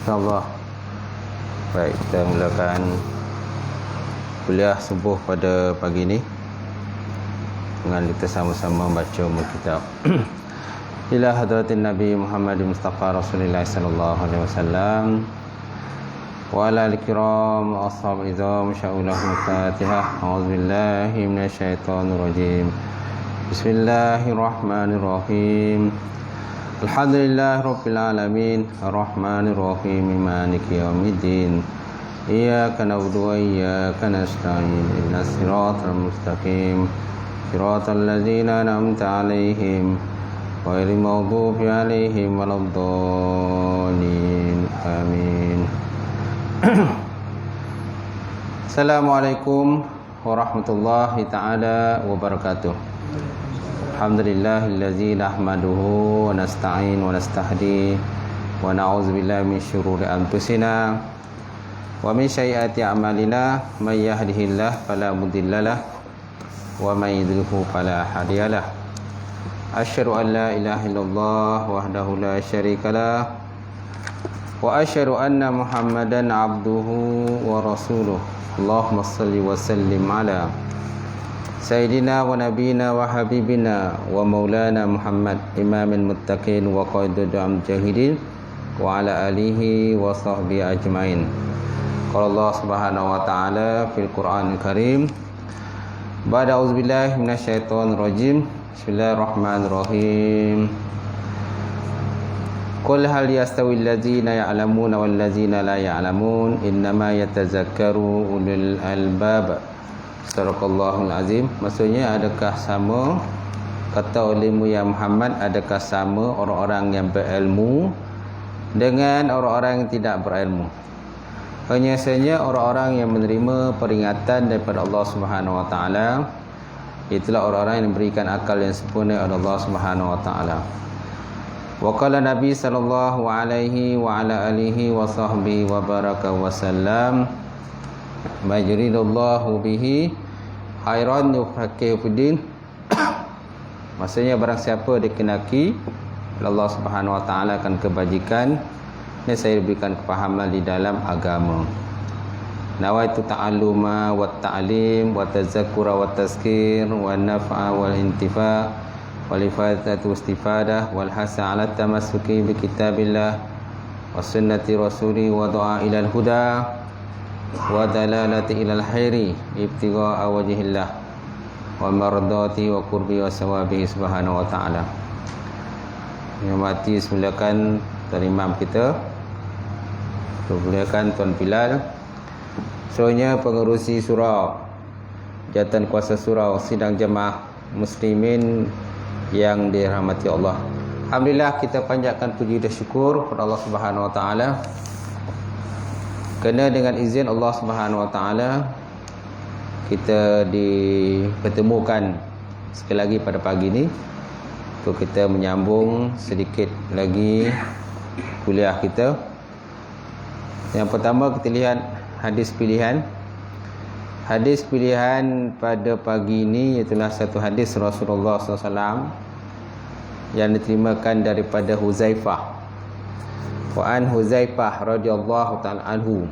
InsyaAllah. Baik, kita mulakan kuliah subuh pada pagi ini dengan kita sama-sama membaca kitab ila hadratin Nabi Muhammad Mustafa Rasulullah sallallahu alaihi wasallam wa ala al-kiram ashab izam sya'ulahul fatihah. A'udzubillahi minasyaitonir rajim. Bismillahirrahmanirrahim. Alhamdulillah Rabbil Alamin Ar-Rahmanir Rahim Maliki Yawmiddin Iyyaka na'budu wa iyyaka nasta'in Ihdinas siratal mustaqim Siratal ladzina an'amta 'alaihim ghairil maghdubi 'alaihim waladdallin. Amin. Assalamualaikum warahmatullahi taala wabarakatuh. Alhamdulillahillazi nahmaduhu wa nasta'in wa nastahdi wa na'udzubillahi min syururi anfusina wa min sayyiati a'malina. May yahdihillahu fala mudhillalah wa may yudhlilhu fala hadiyalah. Asyhadu an la ilaha illallah wahdahu la syarikalah wa asyhadu anna Muhammadan abduhu wa rasuluh. Allahumma shalli wa sallim ala Sayyidina wa nabiyina wa habibina wa maulana Muhammad imamil muttaqin wa qaidul mujahidin wa ala alihi wa sahbihi ajmain. Qala Allah Subhanahu wa ta'ala fil Qur'anil Karim ba'da auzubillahi minasyaitonir rajim. Bismillahirrahmanirrahim. Qul hal yastawil ladzina ya'lamuna wal ladzina la ya'lamun innama yatazakkaru ulul albab. Sadaqallahul azim. Maksudnya, adakah sama, kata olehmu ya Muhammad, adakah sama orang-orang yang berilmu dengan orang-orang yang tidak berilmu? Hanya saja orang-orang yang menerima peringatan daripada Allah Subhanahu wa taala, itulah orang-orang yang diberikan akal yang sempurna oleh Allah Subhanahu wa taala. Wa qala Nabi sallallahu alaihi wa ala alihi wa sahbihi wa baraka wa sallam majridallahu bihi khairan yufaqihu fiddin. Maksudnya, barang siapa dikenaki Allah Subhanahu wa taala akan kebajikan, dan saya berikan kefahaman di dalam agama. Nawaitu ta'alluma wa ta'lim wa tazakkura wa tazkir wa naf'a wal intifa wal ifadatu istifadah wal hasa 'ala tamassuki bi kitabillah wa sunnati rasuli wa du'a ilal huda wa dalalati ilal khairi ibtigha'a wajhillah wa mardati wa qurbi wa sawabihi subhanahu wa ta'ala. Yang mati silakan tuan imam kita, silakan tuan Bilal, sebenarnya pengerusi surau, jawatan kuasa surau, sidang jemaah muslimin yang dirahmati Allah. Alhamdulillah, kita panjatkan puji dan syukur kepada Allah Subhanahu wa taala kerana dengan izin Allah Subhanahu wa taala kita dipertemukan sekali lagi pada pagi ini untuk kita menyambung sedikit lagi kuliah kita. Yang pertama, kita lihat hadis pilihan. Hadis pilihan pada pagi ini ialah satu hadis Rasulullah SAW yang diterimakan daripada Huzaifah. Wa an Huzaifah radhiyallahu ta'ala anhu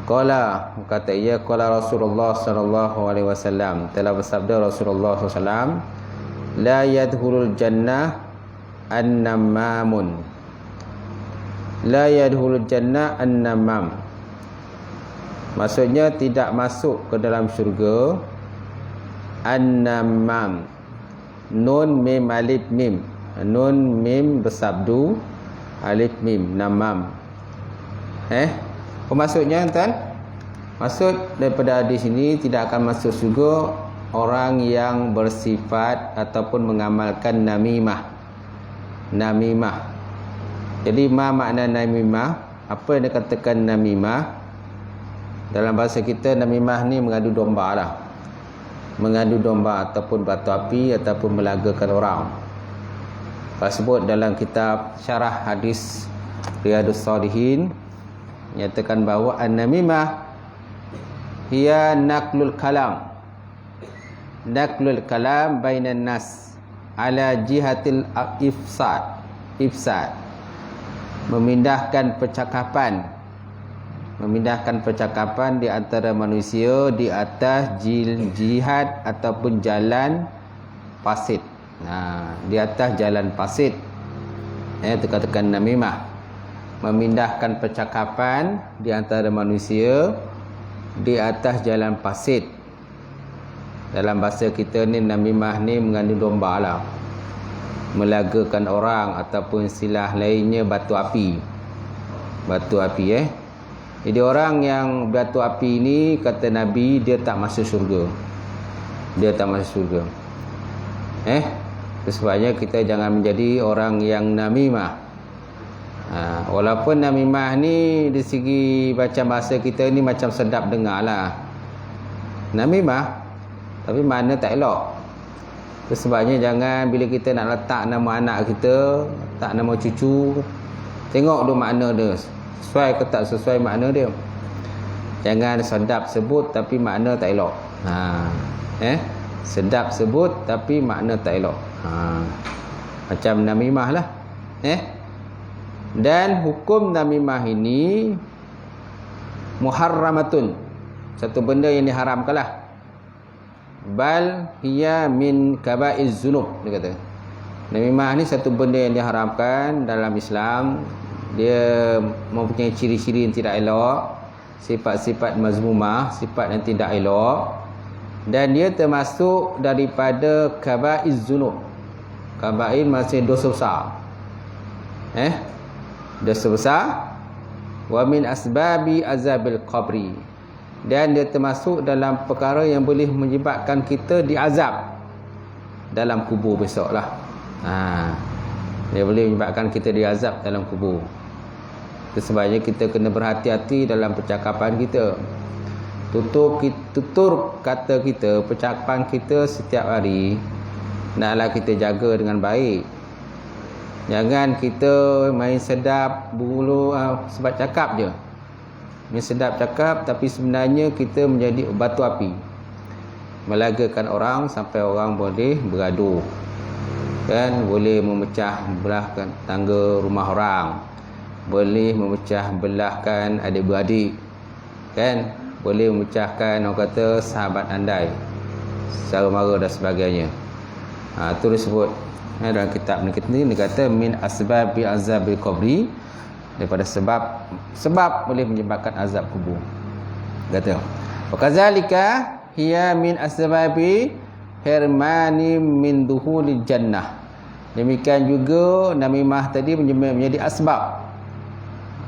qala, kata ia, qala Rasulullah sallallahu alaihi wasallam, telah bersabda Rasulullah SAW, la yadkhulul jannah an-namamun, la yadkhulul jannah an-namam. Maksudnya, tidak masuk ke dalam syurga an-namam. Nun mim alif mim, nun mim bersabdu, alif mim, namam. Apa maksudnya tuan? Maksud daripada hadis ini, tidak akan masuk syurga orang yang bersifat ataupun mengamalkan namimah. Namimah. Jadi, ma makna namimah? Apa yang dikatakan namimah? Dalam bahasa kita, namimah ni mengadu domba lah. Mengadu domba ataupun batu api ataupun melagakan orang. Sebut dalam kitab syarah hadis Riyadhus Shalihin, nyatakan bahawa an-namimah hiya naqlul kalam bainan nas ala jihatil ifsad. memindahkan percakapan di antara manusia di atas jihad ataupun jalan fasid. Di atas jalan fasid. Tekan-tekan namimah. Memindahkan percakapan di antara manusia di atas jalan fasid. Dalam bahasa kita ni namimah ni mengandung domba lah. Melagakan orang ataupun istilah lainnya batu api. Jadi orang yang batu api ni kata Nabi dia tak masuk syurga. Sebabnya kita jangan menjadi orang yang namimah. Walaupun namimah ni dari segi macam bahasa kita ni macam sedap dengar lah namimah, tapi makna tak elok. Sebabnya jangan bila kita nak letak nama anak kita, letak nama cucu, tengok dulu makna dia sesuai ke tak sesuai makna dia. Jangan sedap sebut tapi makna tak elok. Sedap sebut tapi makna tak elok. Macam namimah lah. Dan hukum namimah ini muharramatun, satu benda yang diharamkan lah. Bal hiya min kabaiz zunub, dia kata. Namimah ni satu benda yang diharamkan dalam Islam. Dia mempunyai ciri-ciri yang tidak elok, sifat-sifat mazmumah, sifat yang tidak elok, dan dia termasuk daripada kabaiz zunub. Kabair maksudnya dosa besar. Dosa besar. Wa min asbabi azabil qabri, dan dia termasuk dalam perkara yang boleh menyebabkan kita diazab dalam kubur besok lah. Dia boleh menyebabkan kita diazab dalam kubur. Sebabnya kita kena berhati-hati dalam percakapan kita. Tutur kata kita, percakapan kita setiap hari naklah kita jaga dengan baik. Jangan kita main sedap bulu sebab cakap je. Main sedap cakap tapi sebenarnya kita menjadi batu api. Melagakan orang sampai orang boleh bergaduh. Kan boleh memecah belahkan tangga rumah orang. Boleh memecah belahkan adik-beradik. Kan boleh memecahkan orang kata sahabat andai, saudara mara dan sebagainya. Itu disebut dalam kitab ni dia kata min asbabi azabil qabri, daripada sebab boleh menyebabkan azab kubur. Kata wakazalika hiya min asbabi hirmani min duhulil jannah. Demikian juga namimah tadi menjadi asbab,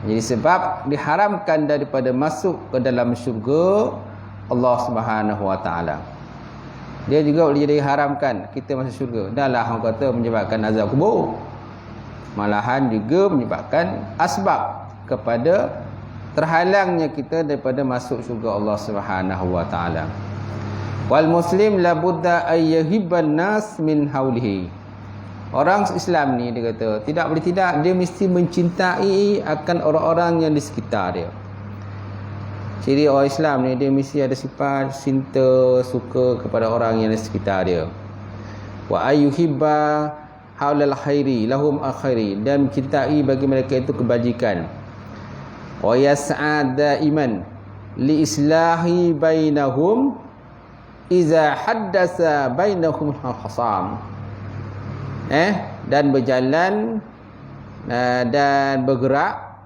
jadi sebab diharamkan daripada masuk ke dalam syurga Allah Subhanahu Wa Taala. Dia juga boleh jadi haramkan kita masuk syurga. Dahlah orang kata menyebabkan azab kubur. Malahan juga menyebabkan asbab kepada terhalangnya kita daripada masuk syurga Allah Subhanahu Wa Taala. Wal muslim la budda ay yuhibban nas min haulihi. Orang Islam ni dia kata tidak boleh tidak, dia mesti mencintai akan orang-orang yang di sekitar dia. Ciri orang Islam ni dia mesti ada sifat cinta, suka kepada orang yang di sekitar dia. Wa ayyuhibba haulal khairi lahum akhairi, dan mencintai bagi mereka itu kebajikan. Wa yas'ad daiman li islahi bainahum iza haddasa bainahum khasam. Dan berjalan dan bergerak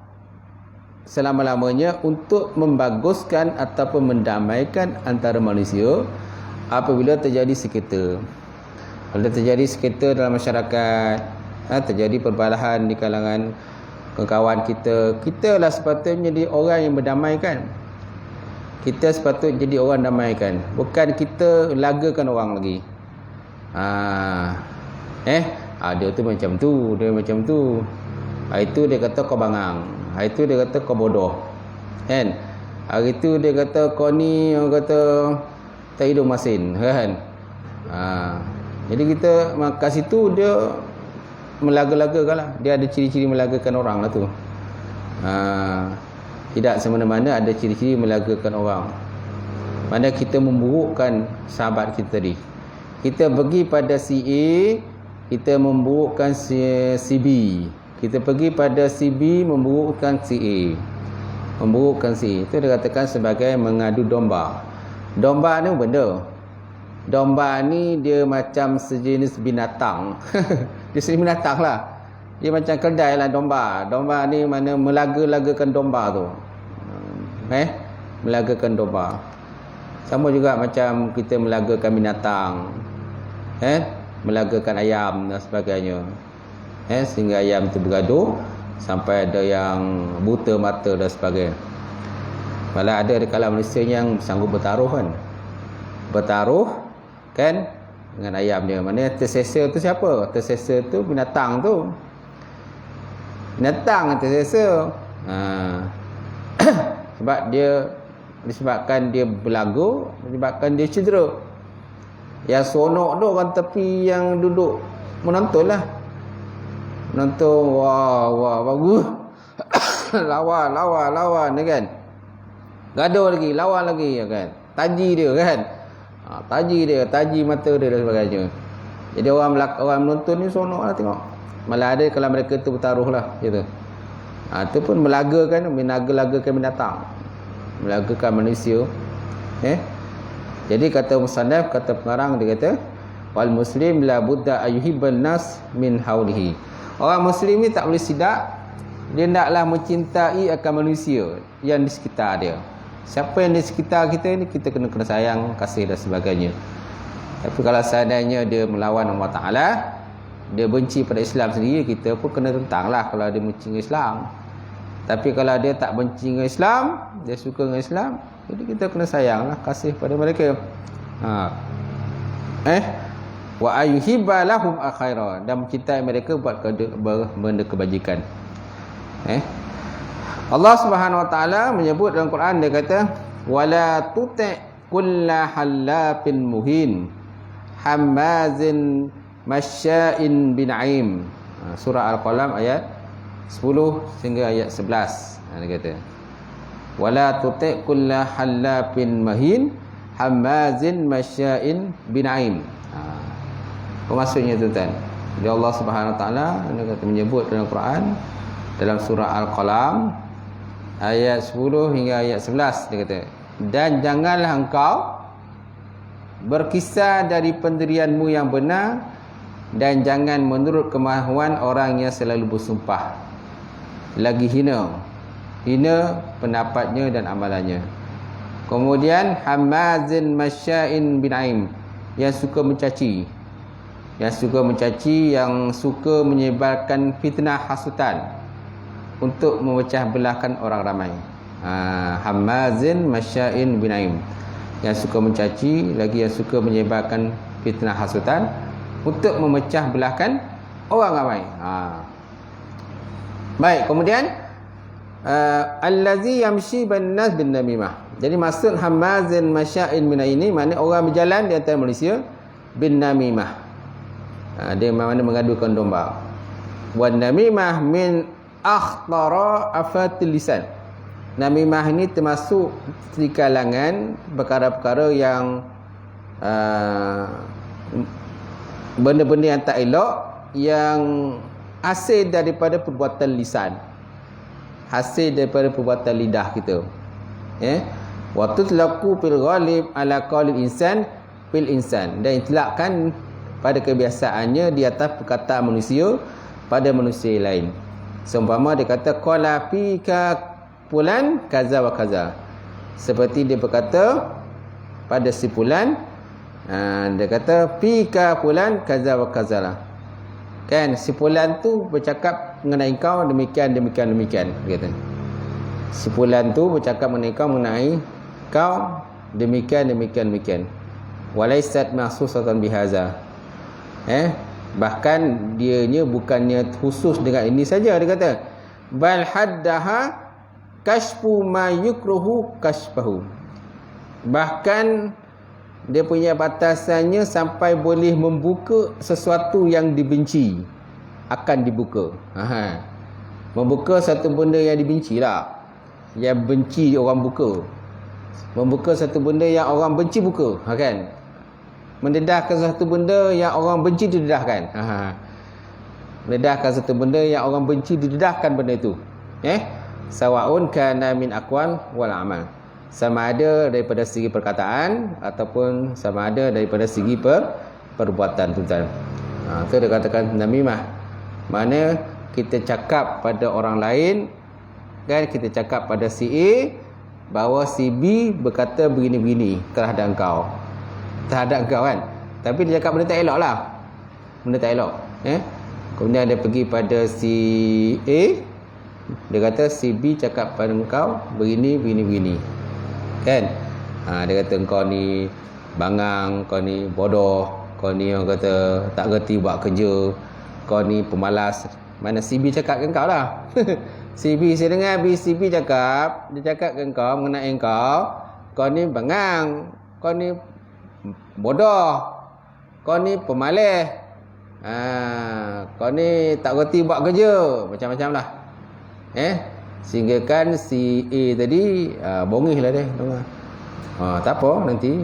selama-lamanya untuk membaguskan ataupun mendamaikan antara manusia apabila terjadi sengketa. Kalau terjadi sengketa dalam masyarakat, terjadi perbalahan di kalangan kawan kita, kita lah sepatutnya jadi orang yang berdamaikan. Kita sepatutnya jadi orang damaikan, bukan kita lagakan orang lagi. Dia tu macam tu, dia macam tu. Hari tu dia kata kau bangang, hari tu dia kata kau bodoh. Kan? Hari tu dia kata kau ni, orang kata tak hidung masin, kan? Jadi kita kat situ dia melaga-lagakan lah. Dia ada ciri-ciri melagakan orang lah tu. Tidak semena-mana ada ciri-ciri melagakan orang. Mana kita memburukkan sahabat kita tadi. Kita pergi pada si A, kita memburukkan si B. Kita pergi pada si B memburukkan si A. Memburukkan si A. Itu dikatakan sebagai mengadu domba. Domba ni benda. Domba ni dia macam sejenis binatang. Dia sejenis binatang lah. Dia macam kedai lah domba. Domba ni mana melaga-lagakan domba tu. Melagakan domba. Sama juga macam kita melagakan binatang. Melagakan ayam dan sebagainya. Sehingga ayam tu bergaduh sampai ada yang buta mata dan sebagainya. Malah ada di kalangan manusia yang sanggup bertaruh kan. Bertaruh kan dengan ayam dia. Maknanya tersesa tu siapa? Tersesa tu binatang tu. Binatang tersesa. Sebab dia disebabkan dia berlagu, disebabkan dia cedera. Yang sonok tu orang tepi yang duduk menonton lah. Menonton, wah bagus. lawan kan. Gaduh lagi, lawan lagi kan. Taji dia kan. Taji mata dia dan sebagainya. Jadi orang menonton ni sonok lah tengok. Malah ada kalau mereka tu bertaruh lah gitu. Itu pun melagakan binatang. Melagakan manusia. Jadi kata musannaf, kata pengarang, dia kata wal muslim la budda ayyuhibban nas min haulihi. Orang muslim ni tak boleh sidak, dia hendaklah mencintai akan manusia yang di sekitar dia. Siapa yang di sekitar kita ni kita kena sayang, kasih dan sebagainya. Tapi kalau seandainya dia melawan Allah Taala, dia benci pada Islam sendiri, kita pun kena tentanglah kalau dia benci Islam. Tapi kalau dia tak benci dengan Islam, dia suka dengan Islam, jadi kita kena sayanglah, kasih pada mereka. Wa ayyuhibba lahum akhaira, dan mencintai mereka buat benda kebajikan. Allah Subhanahu wa taala menyebut dalam Quran, dia kata wala tuti' kulla halafin muhin hammazin masya'in bin'aim. Surah Al-Qalam ayat 10 sehingga ayat 11. Dia kata wala tuti' kulla halafin mahin hammazin masya'in bin'aim. Apa maksudnya tuan-tuan? Jadi Allah Subhanahu wa taala menyebut dalam Quran dalam surah Al-Qalam ayat 10 hingga ayat 11, dia kata, dan janganlah engkau berkisar dari pendirianmu yang benar, dan jangan menurut kemahuan orang yang selalu bersumpah lagi hina pendapatnya dan amalannya. Kemudian hamazin masya'in bin'aim, yang suka mencaci, yang suka menyebarkan fitnah hasutan untuk memecah belahkan orang ramai. Hamazin masya'in bin'aim, yang suka mencaci, lagi yang suka menyebarkan fitnah hasutan untuk memecah belahkan orang ramai. Baik, kemudian allazi yamshi bin nas bin namimah. Jadi maksud hamazin masya'in bin'aim ini maknanya orang berjalan di antara manusia bin namimah. Dia mana mengadukan domba. Wan namimah min akhtara afatil lisan. Namimah ini termasuk di kalangan perkara-perkara yang benda-benda yang tak elok, yang hasil daripada perbuatan lisan, hasil daripada perbuatan lidah kita. Wa tutlaqu fil ghalib ala qawlil insan fil insan, dan itlaqkan pada kebiasaannya di atas perkataan manusia pada manusia lain. Seumpama dia kata qala fika fulan kaza wa kaza, seperti dia berkata pada si fulan, dia kata fika fulan kaza wa kaza lah. Kan si fulan tu bercakap mengenai kau demikian kata. Si fulan tu bercakap mengenai kau demikian. Walaysat mahsusatan bihaza. Bahkan dianya bukannya khusus dengan ini saja, dia kata bal haddaha kashfu ma yukruhu kashfahu, bahkan dia punya batasannya sampai boleh membuka sesuatu yang dibenci akan dibuka. Membuka satu benda yang dibenci lah, yang benci orang buka. Membuka satu benda yang orang benci buka, kan? Mendedahkan satu benda yang orang benci didedahkan. Mendedahkan satu benda yang orang benci, didedahkan benda itu. Sawaun kana min aqwal wal amal. Sama ada daripada segi perkataan ataupun sama ada daripada segi perbuatan, tuan. Itu dia katakan namimah. Mana kita cakap pada orang lain, kan, kita cakap pada si A bahawa si B berkata begini-begini terhadap engkau. Terhadap engkau, kan. Tapi dia cakap benda tak elok lah. Benda tak elok. Kemudian dia pergi pada si A, dia kata si B cakap pada engkau begini, begini. Kan? Dia kata engkau ni bangang, kau ni bodoh, kau ni orang kata tak gerti buat kerja, kau ni pemalas. Mana si B cakap ke engkau lah. Si B, saya dengar si B cakap, dia cakap ke engkau mengenai engkau, kau ni bangang, kau ni bodoh, kau ni pemalas, kau ni tak gerti buat kerja, macam-macam lah. Sehingga kan si A tadi bongih lah dia. Tak apa, nanti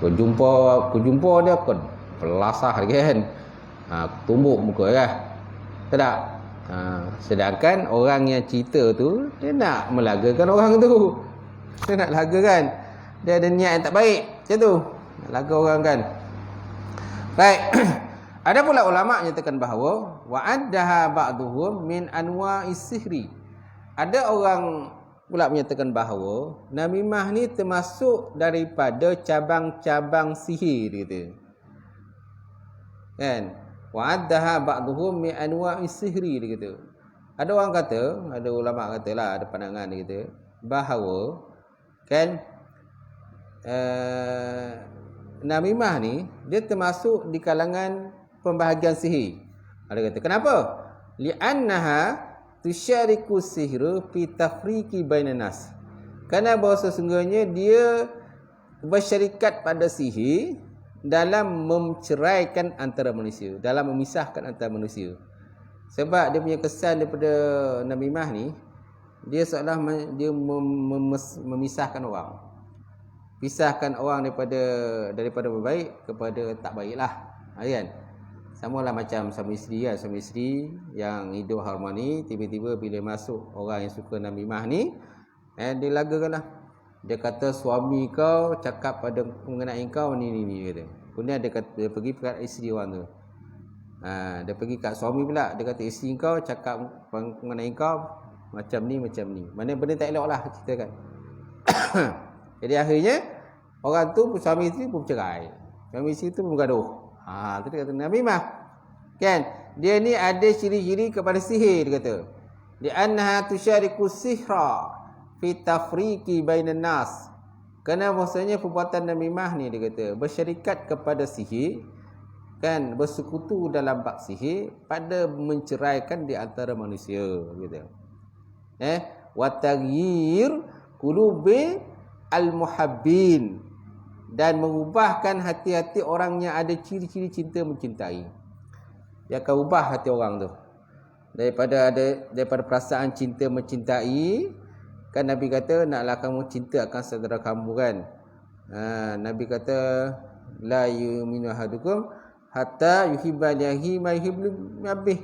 kau jumpa dia, kau pelasah dia, kan. Tumbuk muka kan. Tak? Sedangkan orang yang cerita tu, dia nak melagakan orang tu. Dia nak lagakan. Dia ada niat yang tak baik macam tu, nak laga orang, kan. Baik. Ada pula ulama nyatakan bahawa wa'addaha ba'duhum min anwa'is sihri. Ada orang pula menyatakan bahawa namimah ni termasuk daripada cabang-cabang sihir, gitu. Kan? Wa'addaha ba'duhum min anwa'is sihri, gitu. Ada orang kata, ada ulama katalah, ada pandangan gitu, bahawa kan namimah ni dia termasuk di kalangan pembahagian sihir. Ada kata kenapa? Li'annaha tusyariku sihru fi tafriqi bainan nas. Kerana bahawa sesungguhnya dia bersyarikat pada sihir dalam menceraikan antara manusia, dalam memisahkan antara manusia. Sebab dia punya kesan daripada namimah ni, dia seolah dia memisahkan orang. Pisahkan orang daripada berbaik kepada tak baiklah. Kan? Samalah macam suami isteri, kan. Suami isteri yang hidup harmoni, tiba-tiba bila masuk orang yang suka namimah ni, dia lagakanlah. Dia kata suami kau cakap pada mengenai kau ni kata. Kemudian dia pergi kat isteri orang tu. Dia pergi kat suami pula, dia kata isteri kau cakap mengenai kau macam ni. Mana benda tak elok lah cerita, kan. Jadi akhirnya orang tu, suami isteri pun bercerai. Suami isteri tu pun bergaduh. Itu dia kata namimah. Kan? Dia ni ada ciri-ciri kepada sihir, dia kata. Li'annaha tusyariku sihra fi tafriqi bainan nas. Kerana maksudnya perbuatan namimah ni, dia kata, bersyarikat kepada sihir, kan, bersekutu dalam bab sihir pada menceraikan di antara manusia, gitu. Wa taghyir qulubi al-muhabbin, dan mengubahkan hati-hati orang yang ada ciri-ciri cinta mencintai. Dia akan ubah hati orang tu daripada perasaan cinta mencintai. Kan Nabi kata, naklah kamu cinta akan saudara kamu, kan. Nabi kata la yu'minu ahadukum hatta yuhibba lihi ma yuhibbu nabih.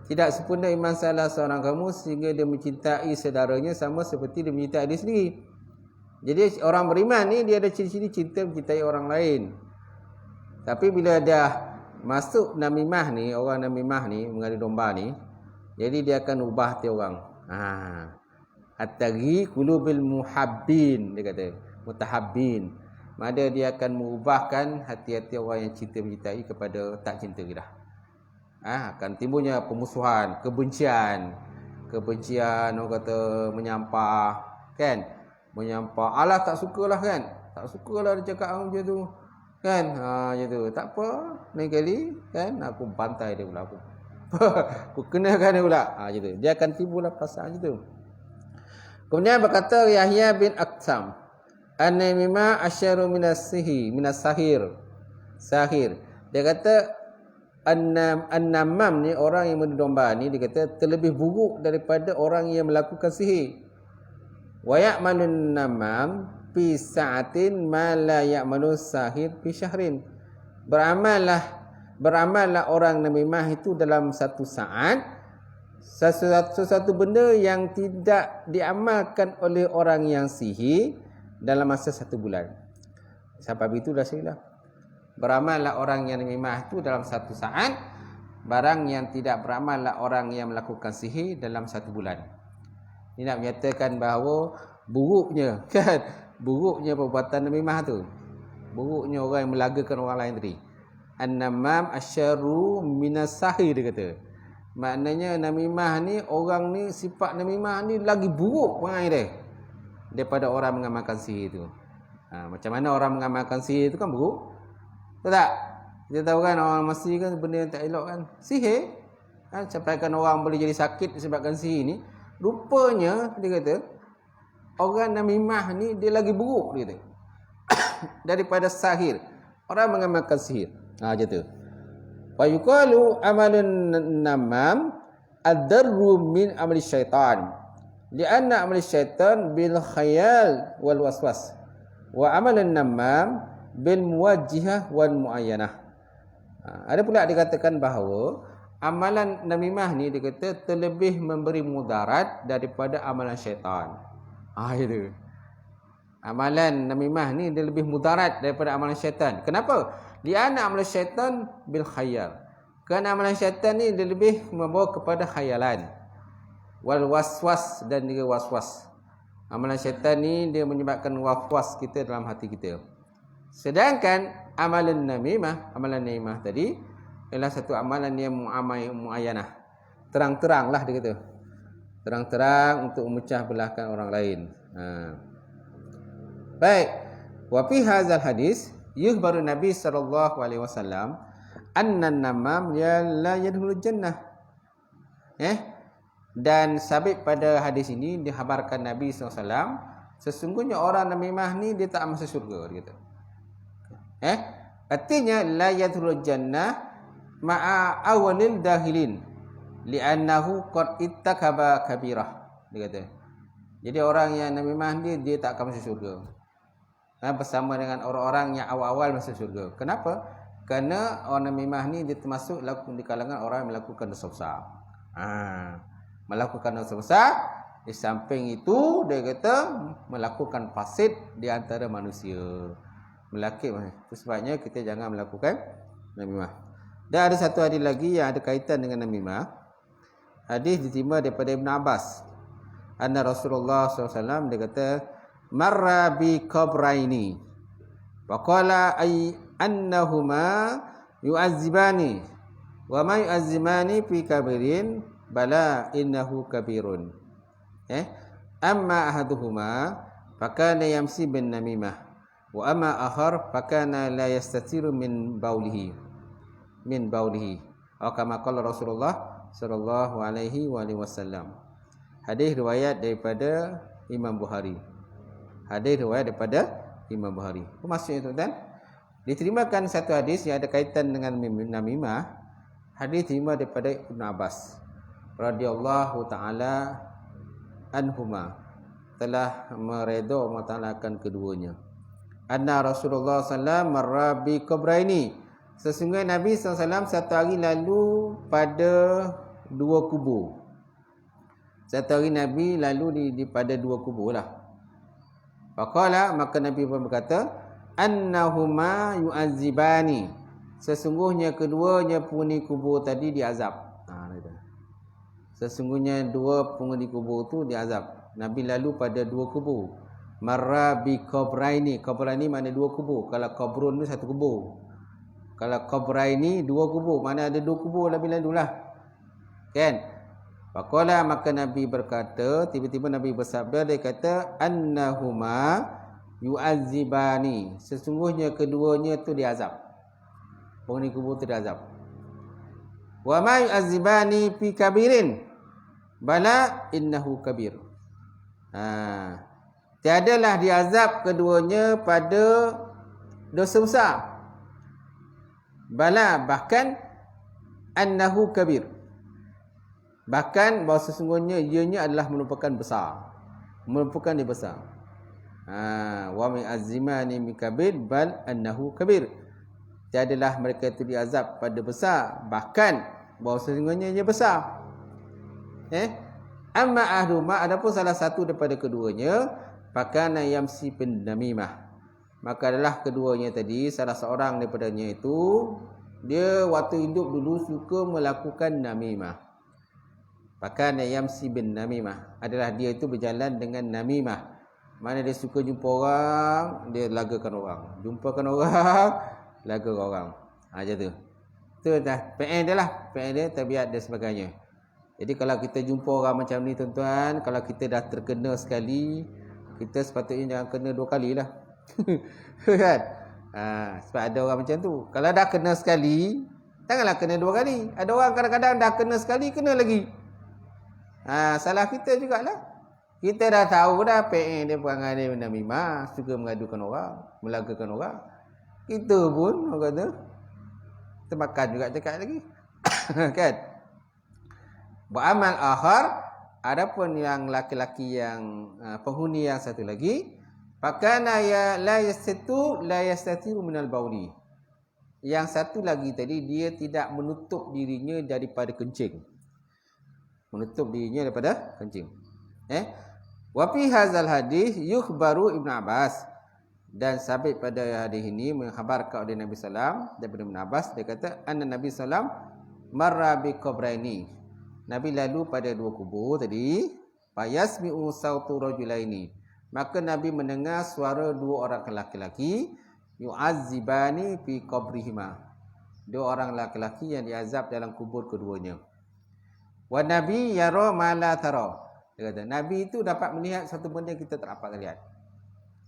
Tidak sempurna iman salah seorang kamu sehingga dia mencintai saudaranya sama seperti dia mencintai diri sendiri. Jadi orang beriman ni dia ada ciri-ciri cinta mencintai orang lain. Tapi bila dah masuk namimah ni, orang namimah ni mengadu domba ni, jadi dia akan ubah hati orang. At-taghi qulubil muhabbin, dia kata, mutahabbin. Maka dia akan mengubahkan hati-hati orang yang cinta mencintai kepada tak cinta dah. Akan timbulnya pemusuhan, kebencian, orang kata menyampah, kan? Menyampah, alah tak sukalah, kan. Tak sukalah dia cakap macam tu, kan. Macam tu. Tak apa, lain kali, kan, aku bantai dia pula, aku kenakan dia pula. Macam tu. Dia akan timbullah perasaan macam tu. Kemudian berkata Yahya bin Aqsam, an-namimah asyaru minas sahir. Dia kata an-namam ni, orang yang mendomba ni, dia kata terlebih buruk daripada orang yang melakukan sihir. Wa ya'malun namam fi sa'atin ma la ya'malu sahir fi syahrin. Beramallah beramallah orang namimah itu dalam satu saat sesuatu benda yang tidak diamalkan oleh orang yang sihir dalam masa 1 bulan. Sebab itu dah saya beramallah orang yang namimah itu dalam satu saat, barang yang tidak beramallah orang yang melakukan sihir dalam 1 bulan. Ini nak menyatakan bahawa buruknya kan, buruknya perbuatan namimah tu, buruknya orang yang melagakan orang lain tadi. An-namam asyarru minas sahir, dia kata. Maknanya namimah ni, orang ni, sifat namimah ni lagi buruk perangai dia daripada orang mengamalkan sihir tu. Macam mana orang mengamalkan sihir tu kan buruk, betul tak? Kita tahu kan orang masih kan benda yang tak elok kan, sihir kan, sampaikan orang boleh jadi sakit disebabkan sihir ni. Rupanya dia kata orang namimah ni dia lagi buruk, dia kata, daripada sahir, orang mengamalkan sihir. Macam tu. Wa yuqalu amalun namam ad-darru min amali syaitan, lianna amali syaitan bil khayal wal waswas, wa amalun namam bil muwajjihah wal muayyanah. Ada pula dikatakan bahawa amalan namimah ni, dia kata, terlebih memberi mudarat daripada amalan syaitan. Itu. Amalan namimah ni dia lebih mudarat daripada amalan syaitan. Kenapa? Lianna amalan syaitan bil khayal. Kerana amalan syaitan ni dia lebih membawa kepada khayalan. Wal waswas, dan juga waswas. Amalan syaitan ni dia menyebabkan waswas kita dalam hati kita. Sedangkan amalan namimah tadi ialah satu amalan yang muayyanah. Terang-teranglah dia kata. Terang-terang untuk memecah belahkan orang lain. Baik. Wa fi hadzal hadis yukhbaru Nabi sallallahu alaihi wasallam anna an-namam la yadkhulul jannah. Dan sabit pada hadis ini dihabarkan Nabi sallallahu alaihi wasallam, sesungguhnya orang namimah ni dia tak masuk syurga, dia kata. Artinya la yadkhulul jannah ma'a awalil dahilin li'annahu qad ittakaba kabirah, dia kata. Jadi orang yang namimah dia tak akan masuk syurga bersama dengan orang-orang yang awal-awal masuk syurga. Kenapa? Kerana orang namimah ni dia termasuk di kalangan orang yang melakukan dosa besar. Melakukan dosa besar, di samping itu dia kata melakukan fasid di antara manusia. Itu sebabnya kita jangan melakukan namimah. Dan ada satu hadis lagi yang ada kaitan dengan namimah. Hadis diterima daripada Ibn Abbas. Anna Rasulullah SAW, dia kata, marra bi qabraini wa qala ay annahuma yu'azzibani wa ma yu'azzimani fi kabirin bala innahu kabirun. Amma ahaduhuma fakana yamsi bin namimah wa amma akhar fakana la yastatiru min baulihi atau kama qala Rasulullah sallallahu alaihi wasallam. Hadis riwayat daripada Imam Bukhari. Apa maksudnya, tuan-tuan? Diterimakan satu hadis yang ada kaitan dengan namimah. Hadis terima daripada Ibn Abbas radhiyallahu taala anhuma, telah meredha Allah Taala akan keduanya. Anna Rasulullah sallallahu alaihi wasallam marra bi qabraini, sesungguhnya Nabi SAW satu hari lalu pada 2 kubur. Satu hari Nabi lalu pada 2 kubur lah. Faqala, maka Nabi pun berkata, annahuma yu'azzibani, sesungguhnya keduanya penghuni kubur tadi diazab. Sesungguhnya 2 penghuni kubur tu diazab. Nabi lalu pada 2 kubur. Marra bi qabraini. Qabraini makna 2 kubur. Kalau qabrun tu 1 kubur. Kalau qabraini 2 kubur, mana ada 2 kubur Nabi lalu lah. Kan? Faqala, maka Nabi berkata, tiba-tiba Nabi bersabda, dia kata, annahuma yu'azzibani, sesungguhnya keduanya tu diazab. Penghuni kubur tu diazab. Wa ma yu'azzibani fi kabirin bala innahu kabir. Tiadalah diazab keduanya pada dosa besar. Bala, bahkan annahu kabir, bahkan bahawa sesungguhnya ianya adalah merupakan besar, merupakan dia besar. Wa min azimani min kabir bal annahu kabir, tiadalah mereka itu diazab pada besar, bahkan bahawa sesungguhnya ia besar. Amma ahduma, adapun salah satu daripada keduanya, fakana yamsi bin namimah, maka adalah keduanya tadi, salah seorang daripadanya itu dia waktu hidup dulu suka melakukan namimah. Fakana yamsi bin namimah adalah dia itu berjalan dengan namimah. Mana dia suka jumpa orang, dia lagakan orang. Jumpakan orang, lagakan orang. Macam tu. Itu dah PN dia lah. PN dia, tabiat dan sebagainya. Jadi kalau kita jumpa orang macam ni tuan-tuan, kalau kita dah terkena sekali, kita sepatutnya jangan kena 2 kali lah. Kan? Sebab ada orang macam tu. Kalau dah kena sekali, janganlah kena 2 kali. Ada orang kadang-kadang dah kena sekali, kena lagi. Salah kita jugalah. Kita dah tahu dah PN dia perangai dia namimah, suka mengadukan orang, melagakan orang. Kita pun orang kata termakan juga cakap lagi. Kan? Beramal akhar, adapun yang laki-laki yang penghuni yang satu lagi, fakana ya la yastatiru minal bauli. Yang satu lagi tadi dia tidak menutup dirinya daripada kencing. Menutup dirinya daripada kencing. Wa fi hadzal hadis yukhbaru Ibnu Abbas, dan sabit pada hadis ini mengkhabarkan oleh Nabi sallam daripada Ibnu Abbas, dia kata anna Nabi sallam marra bi qabraini, Nabi lalu pada 2 kubur tadi, fayasmi'u sautu rajulaini, maka Nabi mendengar suara 2 orang lelaki yu'azzibani fi qabrihima, 2 orang lelaki yang diazab dalam kubur keduanya. Wa Nabi yara ma la tara, dia kata Nabi itu dapat melihat satu benda kita tak dapat lihat.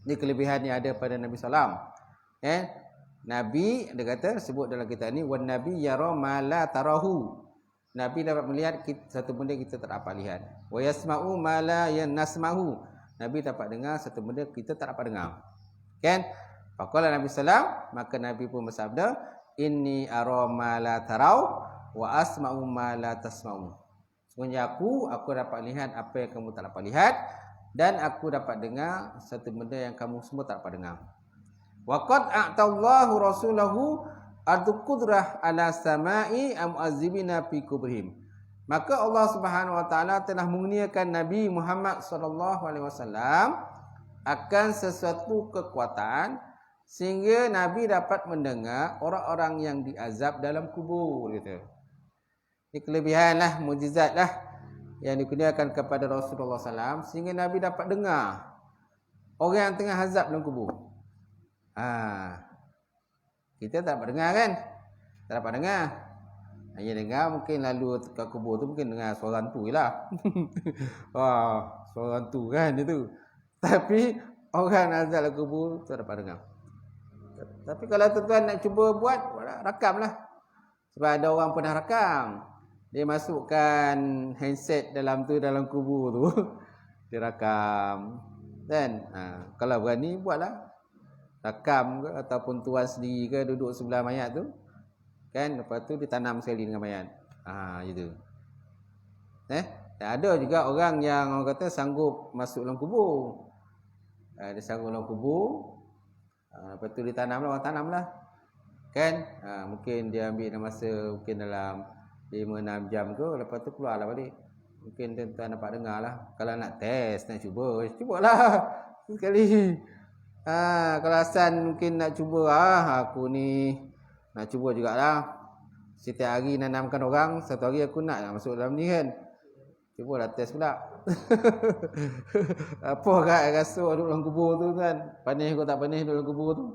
Ini kelebihan yang ada pada Nabi sallam. Nabi, dia kata sebut dalam kitab ni, wan nabi yara ma la tarahu, Nabi dapat melihat satu benda kita tak dapat lihat. Wa yasma'u ma la yanasma'u, Nabi dapat dengar satu benda kita tak dapat dengar. Kan? Faqala Nabi sallam, maka Nabi pun bersabda, inni ara ma la tarau wa asma'u ma la tasma'u. Sebenarnya aku dapat lihat apa yang kamu tak dapat lihat, dan aku dapat dengar satu benda yang kamu semua tak dapat dengar. Wa qad a'tallahu rasulahu al-qudrah ala sama'i mu'azzibina fi kubrihim. Maka Allah Subhanahu wa taala telah mengurniakan Nabi Muhammad sallallahu alaihi wasallam akan sesuatu kekuatan sehingga Nabi dapat mendengar orang-orang yang diazab dalam kubur gitu. Ini kelebihan lah, mukjizat lah yang dikurniakan kepada Rasulullah SAW, sehingga Nabi dapat dengar orang yang tengah azab dalam kubur. Kita tak dapat dengar kan? Tak dapat dengar. Hanya dengar mungkin lalu ke kubur tu mungkin dengar suara hantu je lah. Suara hantu kan itu. Tapi orang azab dalam kubur tak dapat dengar. Tapi kalau tuan-tuan nak cuba buat, rakam lah. Sebab ada orang pernah rakam. Dia masukkan handset dalam kubur tu. Dia rakam. Kan? Kalau berani buatlah. Rakam ke ataupun tuan sendiri ke duduk sebelah mayat tu. Kan? Lepas tu ditanam sekali dengan mayat. Gitu. Ada juga orang yang orang kata sanggup masuk dalam kubur. Dia sanggup dalam kubur. Lepas tu ditanam lah, orang tanam lah. Kan? Mungkin dia ambil masa mungkin dalam 5-6 jam ke, lepas tu keluarlah balik. Mungkin tuan-tuan dapat dengar lah. Kalau nak test, nak cubalah sekali. Kalau Hasan mungkin nak cuba, aku ni nak cuba jugalah. Setiap hari nanamkan orang, satu hari aku nak masuk dalam ni kan. Cubalah test pula. Apa kat rasa duduk dalam kubur tu kan. Panis kau tak panis duduk dalam kubur tu.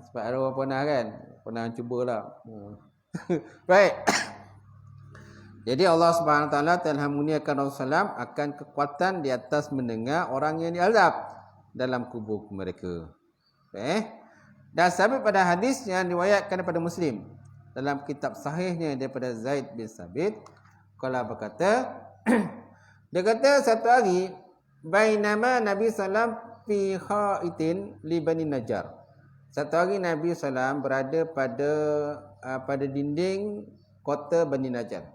Sebab ada orang pernah kan. Pernah cubalah. Baik. Jadi Allah Subhanahu Wa Taala telah mengurniakan Rasulullah akan kekuatan di atas mendengar orang yang diazab dalam kubur mereka. Dan sabit pada hadis yang diriwayatkan daripada Muslim dalam kitab sahihnya daripada Zaid bin Sabit, qala berkata dia kata satu hari bainama Nabi sallam fi khaitin li Bani Najjar. Satu hari Nabi sallam berada pada dinding kota Bani Najjar.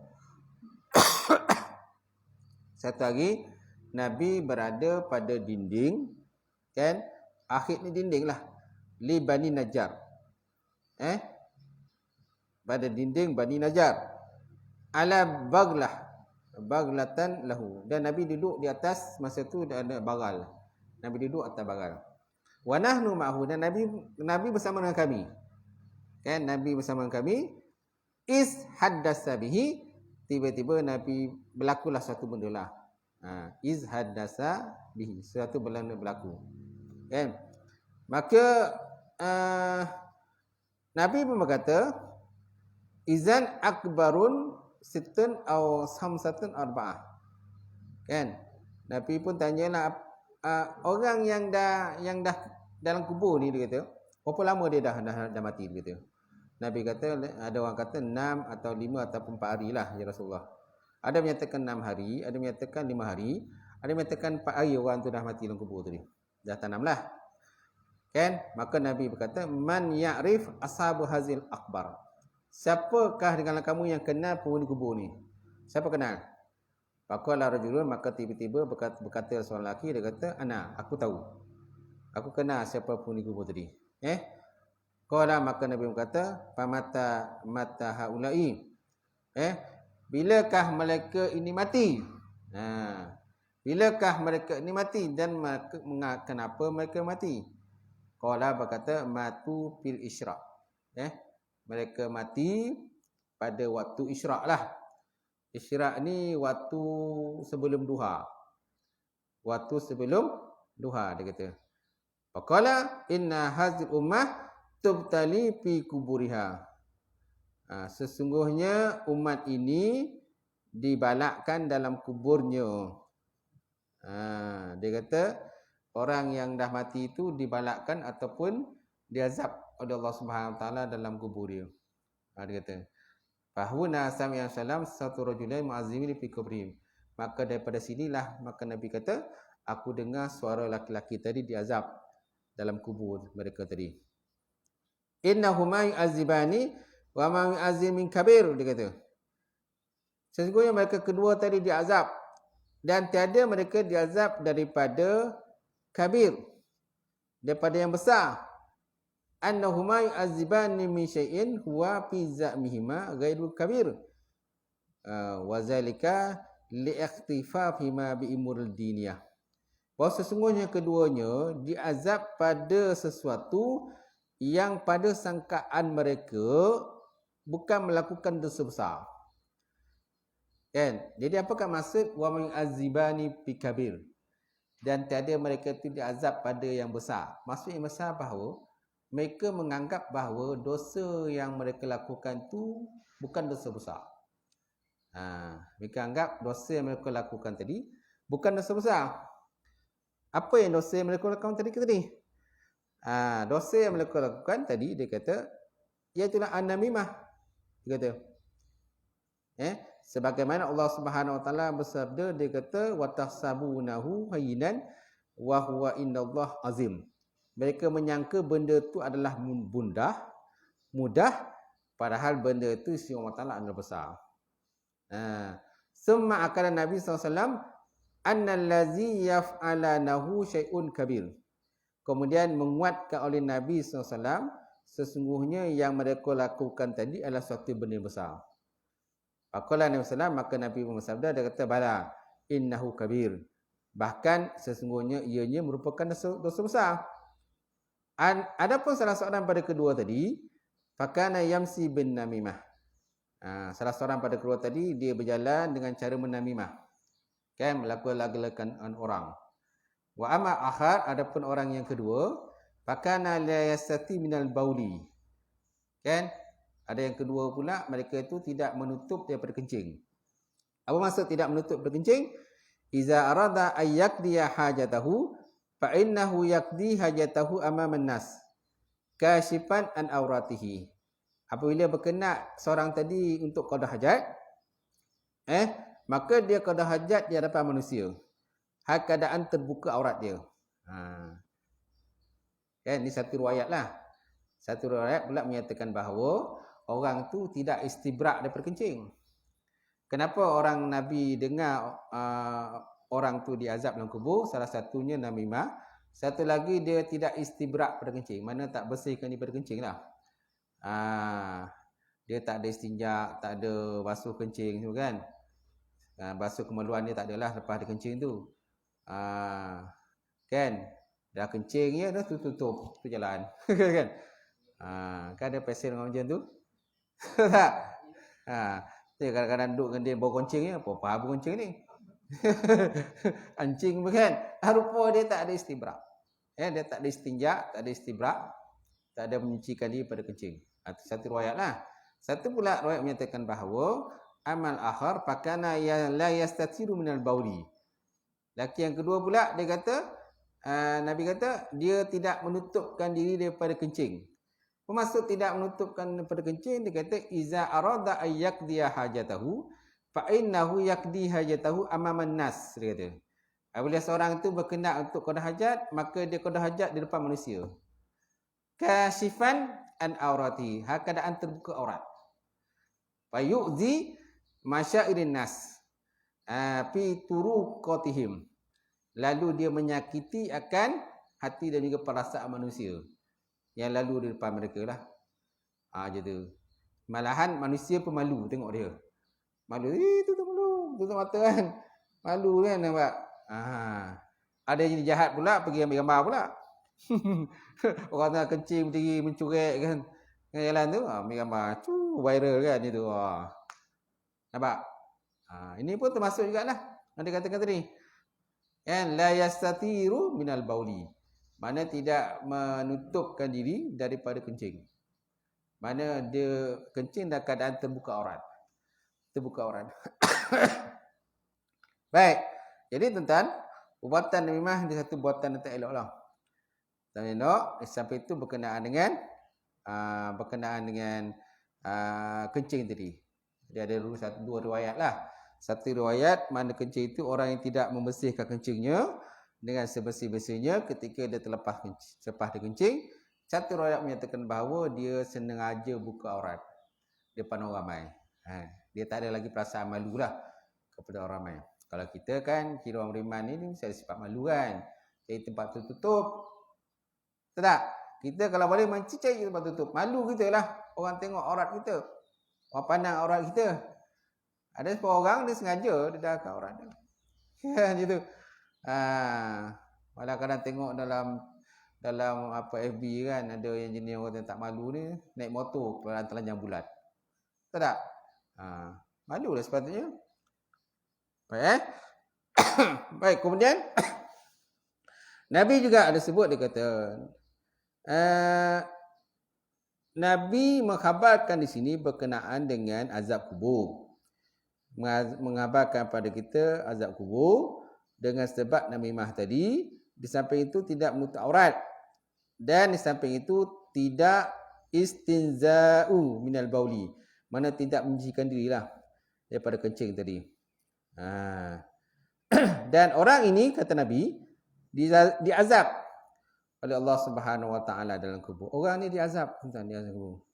Satu hari Nabi berada pada dinding, kan? Akhir ni dinding lah, li Bani Najjar. pada dinding Bani Najjar ala baglatan lahu, dan Nabi duduk di atas, masa tu ada bagal, Nabi duduk atas bagal. Wa nahnu ma'hu, dan Nabi bersama dengan kami, kan, Nabi bersama dengan kami. Is haddasa bihi, tiba-tiba Nabi berlakulah satu benda lah. Is haddasa bihi, satu benda berlaku, kan. Maka Nabi pun berkata, izan akbarun sitten atau samsatun arba'ah, kan. Nabi pun tanyalah, orang yang dah dalam kubur ni, dia kata, berapa lama dia dah mati, dia kata. Nabi kata, ada orang kata 6 atau 5 ataupun 4 hari lah, ya Rasulullah. Ada menyatakan 6 hari, ada menyatakan 5 hari, ada menyatakan 4 hari orang tu dah mati dalam kubur tadi, dah tanam lah, kan. Maka Nabi berkata, man ya'rif ashabu hazil akbar, siapakah dengan kamu yang kenal penghuni kubur ni? Siapa kenal? Faqala rajulun, maka tiba-tiba berkata seorang lelaki, dia kata, ana, aku tahu, aku kenal siapa penghuni kubur tadi. Qala, maka Nabi berkata, mata haulai, bilakah mereka ini mati? Bilakah mereka ini mati, dan kenapa mereka mati? Qala, berkata, matu fil isyraq, mereka mati pada waktu isyraq lah. Isyraq ni waktu sebelum duha, waktu sebelum duha, dia kata. Faqala inna hazil ummah tubtali fi kuburiha, sesungguhnya umat ini dibalakkan dalam kuburnya. Dia kata orang yang dah mati itu dibalakkan ataupun diazab oleh Allah Subhanahu Wa Taala dalam kubur dia. Dia kata, fahuna sami'a salam satu rajulain mu'azzimin fi kubrihim, maka daripada sinilah maka Nabi kata, aku dengar suara laki-laki tadi diazab dalam kubur mereka tadi. Innahuma yu'azzibani wa ma yu'azzim min kabir, dia kata, sesungguhnya mereka kedua tadi diazab, dan tiada mereka diazab daripada kabir, daripada yang besar. Annahuma yu'azzibani min syai'in huwa fi za'mihima ghairu kabir, wa zalika li'ikhtifafihima bi umuril diniyah, bahawa sesungguhnya keduanya diazab pada sesuatu yang pada sangkaan mereka bukan melakukan dosa besar, kan. Jadi apakah maksud wa min azibani fi kabir, dan tiada mereka itu diazab pada yang besar? Maksud yang besar bahawa mereka menganggap bahawa dosa yang mereka lakukan tu bukan dosa besar. Mereka anggap dosa yang mereka lakukan tadi bukan dosa besar. Apa yang dosa yang mereka lakukan tadi? Dosa yang mereka lakukan tadi, dia kata, iaitulah an-namimah, dia kata. Sebagaimana Allah Subhanahu Wa Taala bersabda, dia kata, wa tahsabunahu hayyinan wa huwa indallah azim. Mereka menyangka benda itu adalah mudah, padahal benda itu sisi Allah Taala adalah besar. Summa akala Nabi SAW annal ladzi yaf'alanahu syai'un kabir. Kemudian menguatkan oleh Nabi SAW, sesungguhnya yang mereka lakukan tadi adalah suatu benda besar. Faqala Nabi SAW, maka Nabi bersabda, dia kata, bala innahu kabir, bahkan sesungguhnya ianya merupakan dosa besar. Adapun salah seorang pada kedua tadi, fakana yamsi bin namimah, salah seorang pada kedua tadi dia berjalan dengan cara menamimah, kan, melakukan orang. Wa amma akhar, adapun orang yang kedua, fakana la yastati minal bauli, kan, ada yang kedua pula, mereka itu tidak menutup daripada kencing. Apa maksud tidak menutup daripada kencing? Iza arada ay yaqdiya hajatahu fa innahu yaqdi hajatahu amaman nas kasifan an auratihi. Apabila berkenan seorang tadi untuk qada hajat, maka dia qada hajat di hadapan manusia, hal keadaan terbuka aurat dia. Kan, ini satu riwayat lah. Satu riwayat pula menyatakan bahawa orang tu tidak istibrak daripada kencing. Kenapa orang Nabi dengar orang tu diazab dalam kubur? Salah satunya namimah, satu lagi dia tidak istibrak pada kencing, mana tak bersihkan daripada kencing lah. Dia tak ada istinja, tak ada basuh kencing tu kan. Basuh kemaluan dia tak adalah lepas dia kencing tu. Kan? Dah kencing ya, dah tutup tu jalan. Kan? Kan ada pesen orang macam tu? Tak? Dia kadang-kadang duduk dengan dia bau kencing ya, apa bau kencing ni? Anjing bukan? Rupa dia tak ada istibrak. Dia tak ada istinja, tak ada istibrak, tak ada menyucikan diri pada kencing. Satu riwayat lah. Satu pula riwayat menyatakan bahawa amal akhar pakana ya la yastatiru minal bauli. Laki yang kedua pula dia kata Nabi kata dia tidak menutupkan diri daripada kencing. Maksud tidak menutupkan daripada kencing, dia kata iza arada ayyaqdiya hajatahu fa innahu yaqdi hajatahu amaman nas, dia kata. Apabila seorang itu berkenan untuk qada hajat, maka dia qada hajat di depan manusia. Kasifan an aurati, keadaan terbuka aurat. Fa yu'zi masyairin nas fi turuqatihim. Lalu dia menyakiti akan hati dan juga perasaan manusia yang lalu di depan mereka lah. Macam tu. Malahan manusia pun malu tengok dia. Malu, tutup malu, tutup mata kan. Malu kan nampak. Ada yang jadi jahat pula, pergi ambil gambar pula. Orang tengah kencing, berdiri, mencurek kan. Dengan jalan tu, ambil gambar. Viral kan itu. Nampak? Ini pun termasuk jugalah. Yang dia katakan tadi. Kan la yastatiru minal bauli. Mana tidak menutupkan diri daripada kencing. Mana dia kencing dalam keadaan terbuka aurat. Terbuka aurat. Baik. Jadi tuan-tuan, perbuatan namimah dia satu buatan yang tak elok lah. Tak elok. Sampai itu berkenaan dengan kencing tadi. Dia ada dua riwayat lah. Satu riwayat mana kencing itu orang yang tidak membersihkan kencingnya dengan sebersih-bersihnya ketika dia terlepas selepas dia kencing. Satu riwayat menyatakan bahawa dia sengaja buka aurat depan orang ramai. Dia tak ada lagi perasaan malu lah kepada orang ramai. Kalau kita kan kira orang beriman ni mesti ada sifat malu kan. Jadi tempat tertutup. Tak? Kita kalau boleh mencicai tempat tutup. Malu kita lah orang tengok aurat kita. Orang pandang aurat kita. Ada seorang orang dia sengaja dia dah kat aurat dia. Kan gitu. Malah kadang tengok dalam apa FB kan ada yang jenis orang yang tak malu ni naik motor telanjang bulat. Tak? Malulah sepatutnya. Baik. Baik, kemudian Nabi juga ada sebut, dia kata Nabi mengkhabarkan di sini berkenaan dengan azab kubur. Mengabarkan pada kita azab kubur dengan sebab namimah tadi. Di samping itu tidak menutup aurat, dan di samping itu tidak istinza'u minal bauli, mana tidak mencucikan dirilah daripada kencing tadi. Dan orang ini kata Nabi diazab oleh Allah Subhanahu Wa Taala dalam kubur. Orang ni diazab tentang dia kubur.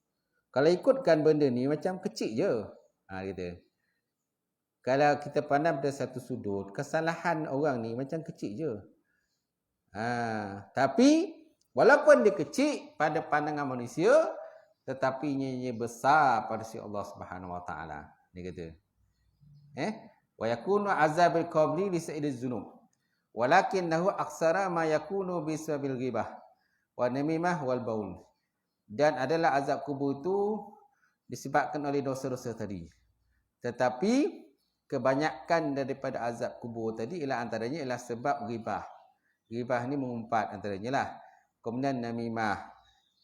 Kalau ikutkan benda ni macam kecil je. Kita kalau kita pandang pada satu sudut, kesalahan orang ni macam kecil je. Tapi walaupun dia kecil pada pandangan manusia, tetapi ianya besar pada sisi Allah Subhanahu Wa Taala. Dia kata, wa yakunu azabil qabri li sa'idiz dzunub, walakinnahu aksara ma yakunu bisabil ghibah wa namimah wal baul. Dan adalah azab kubur itu disebabkan oleh dosa-dosa tadi. Tetapi kebanyakan daripada azab kubur tadi ialah antaranya ialah sebab ghibah. Ghibah ni mengumpat antaranya lah. Kemudian namimah.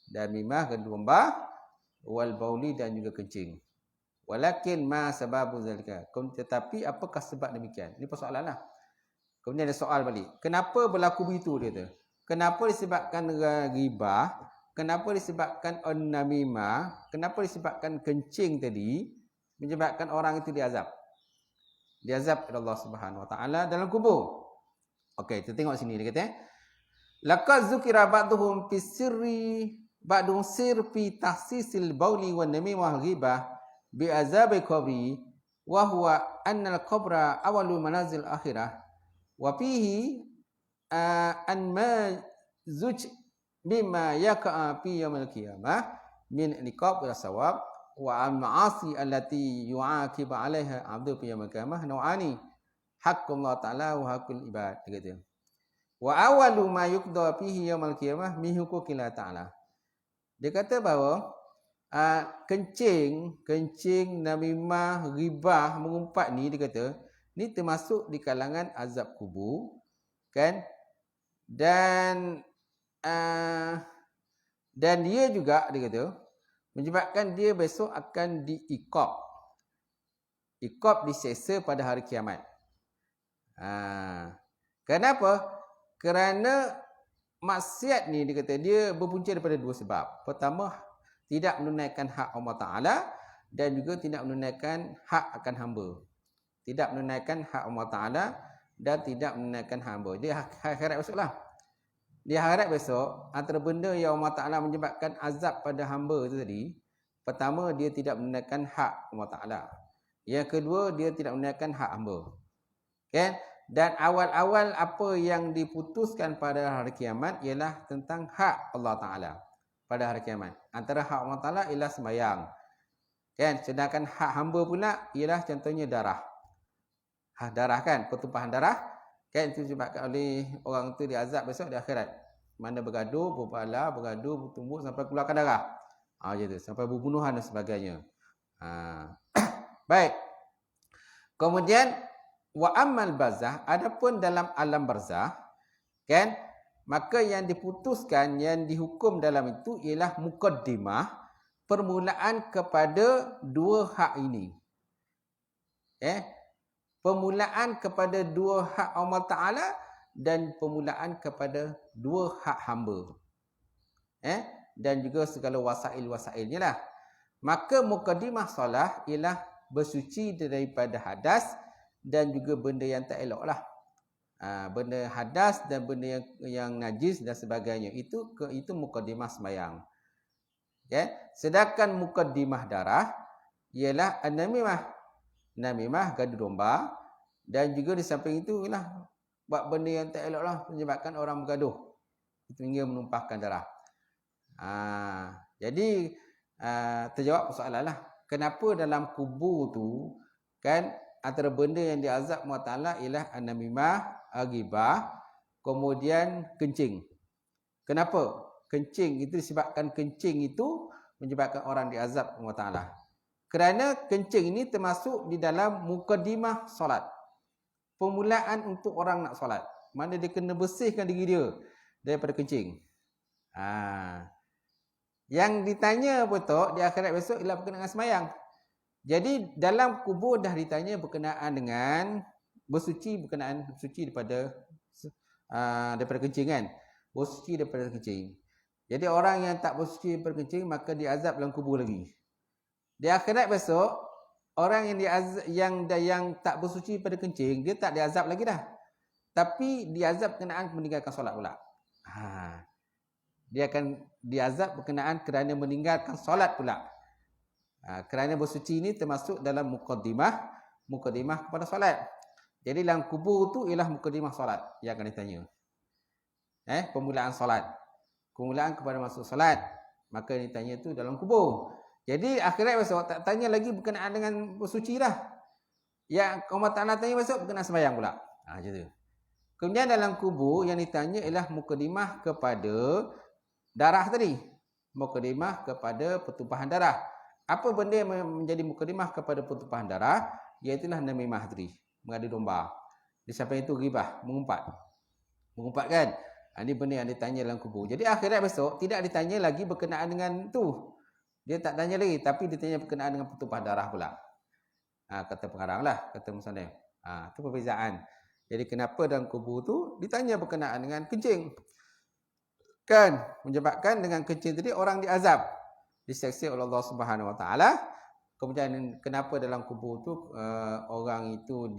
Dan namimah kedua wal bauli dan juga kencing. Walakin ma sababu zalika. Tetapi apakah sebab demikian? Ini persoalan lah. Kemudian ada soal balik. Kenapa berlaku begitu dia tu? Kenapa disebabkan ghibah? Kenapa disebabkan namimah? Kenapa disebabkan kencing tadi menyebabkan orang itu diazab? Diazab oleh Allah Subhanahu Wa Taala dalam kubur. Okey, kita tengok sini dia kata, laqad zukira ba'dhum fi sirri ba'dhum sir fi tahsisil bauli wan namimah ghibah bi azabi qabri wa huwa anna al-qabra awalu manazil akhirah wa fihi an ma zuj mimma yaqa'a fi yaumil qiyamah min niqab ila sawab wa al-ma'asi allati yu'aqib 'alaiha 'abdu fi yaumil qiyamah nau'ani haqqullah ta'ala wa haqqul ibad gitu. Wa awwalu ma yuqda fihi yaumil qiyamah min huquqillah ta'ala. Dia kata bahawa kencing, namimah, ghibah, mengumpat ni dia kata ni termasuk di kalangan azab kubur kan, dan dia juga dia kata menyebabkan dia besok akan diiqab diseksa pada hari kiamat. Kenapa? Kerana maksiat ni dia kata dia berpunca daripada dua sebab. Pertama, tidak menunaikan hak Allah Ta'ala, dan juga tidak menunaikan hak akan hamba. Tidak menunaikan hak Allah Ta'ala dan tidak menunaikan hamba. Dia akhirat besok lah. Di akhirat besok, antara benda yang Allah Ta'ala menyebabkan azab pada hamba itu tadi, pertama, dia tidak menunaikan hak Allah Ta'ala. Yang kedua, dia tidak menunaikan hak hamba. Okay? Dan awal-awal apa yang diputuskan pada hari kiamat ialah tentang hak Allah Ta'ala pada hari kiamat. Antara hak Allah Ta'ala ialah sembahyang. Kan? Sedangkan hak hamba pula ialah contohnya darah. Darah kan? Pertumpahan darah. Kan? Itu disebabkan oleh orang itu diazab besok di akhirat. Mana bergaduh, berbala, bergaduh, bertumbuk sampai keluarkan darah. Macam tu. Sampai berbunuhan dan sebagainya. Baik. Kemudian, wa ammal barzah, adapun dalam alam barzah, kan? Maka yang diputuskan, yang dihukum dalam itu ialah muqaddimah, permulaan kepada dua hak ini. Permulaan kepada dua hak Allah Ta'ala dan permulaan kepada dua hak hamba. Dan juga segala wasail-wasailnya lah. Maka muqaddimah solah ialah bersuci daripada hadas dan juga benda yang tak elok lah. Benda hadas dan benda yang najis dan sebagainya. Itu muqaddimah sembahyang. Sedangkan muqaddimah darah ialah namimah, gaduh domba, dan juga di samping itu ialah buat benda yang tak elok lah, menyebabkan orang bergaduh hingga menumpahkan darah. Jadi terjawab soalan lah, kenapa dalam kubur tu kan antara benda yang diazab Allah Ta'ala ialah namimah, ghibah, kemudian kencing. Kenapa? Kencing itu disebabkan kencing itu menyebabkan orang diazab Allah Ta'ala. Kerana kencing ini termasuk di dalam muqaddimah solat. Permulaan untuk orang nak solat. Mana dia kena bersihkan diri dia daripada kencing. Yang ditanya betul di akhirat besok ialah berkenaan dengan sembahyang. Jadi dalam kubur dah ditanya berkenaan dengan bersuci daripada kencing kan. Bersuci daripada kencing. Jadi orang yang tak bersuci daripada kencing maka diazab dalam kubur lagi. Di akhirat besok orang yang tak bersuci daripada kencing dia tak diazab lagi dah. Tapi diazab berkenaan meninggalkan solat pula. Dia akan diazab berkenaan kerana meninggalkan solat pula. Kerana bersuci ini termasuk dalam muqaddimah kepada solat. Jadi dalam kubur tu ialah muqaddimah solat yang akan ditanya. Permulaan solat. Permulaan kepada masuk solat. Maka ditanya tu dalam kubur. Jadi akhirat besok tak tanya lagi berkenaan dengan bersuci dah. Yang Allah Ta'ala tanya besok berkenaan sembahyang pula. Macam tu. Kemudian dalam kubur yang ditanya ialah muqaddimah kepada darah tadi. Muqaddimah kepada pertumpahan darah. Apa benda yang menjadi muqaddimah kepada pertumpahan darah? Iaitulah namimah tadi. Mengadu domba. Di samping itu ghibah, mengumpat. Mengumpat kan? Ini benda yang ditanya dalam kubur. Jadi akhirat besok tidak ditanya lagi berkenaan dengan tu. Dia tak tanya lagi, tapi dia tanya berkenaan dengan pertumpahan darah pula. Kata pengarang lah, kata musannif. Itu perbezaan. Jadi kenapa dalam kubur tu ditanya berkenaan dengan kencing. Kan menyebabkan dengan kencing tadi orang diazab. Diseksa oleh Allah Subhanahu Wa Taala. Kemudian kenapa dalam kubur tu orang itu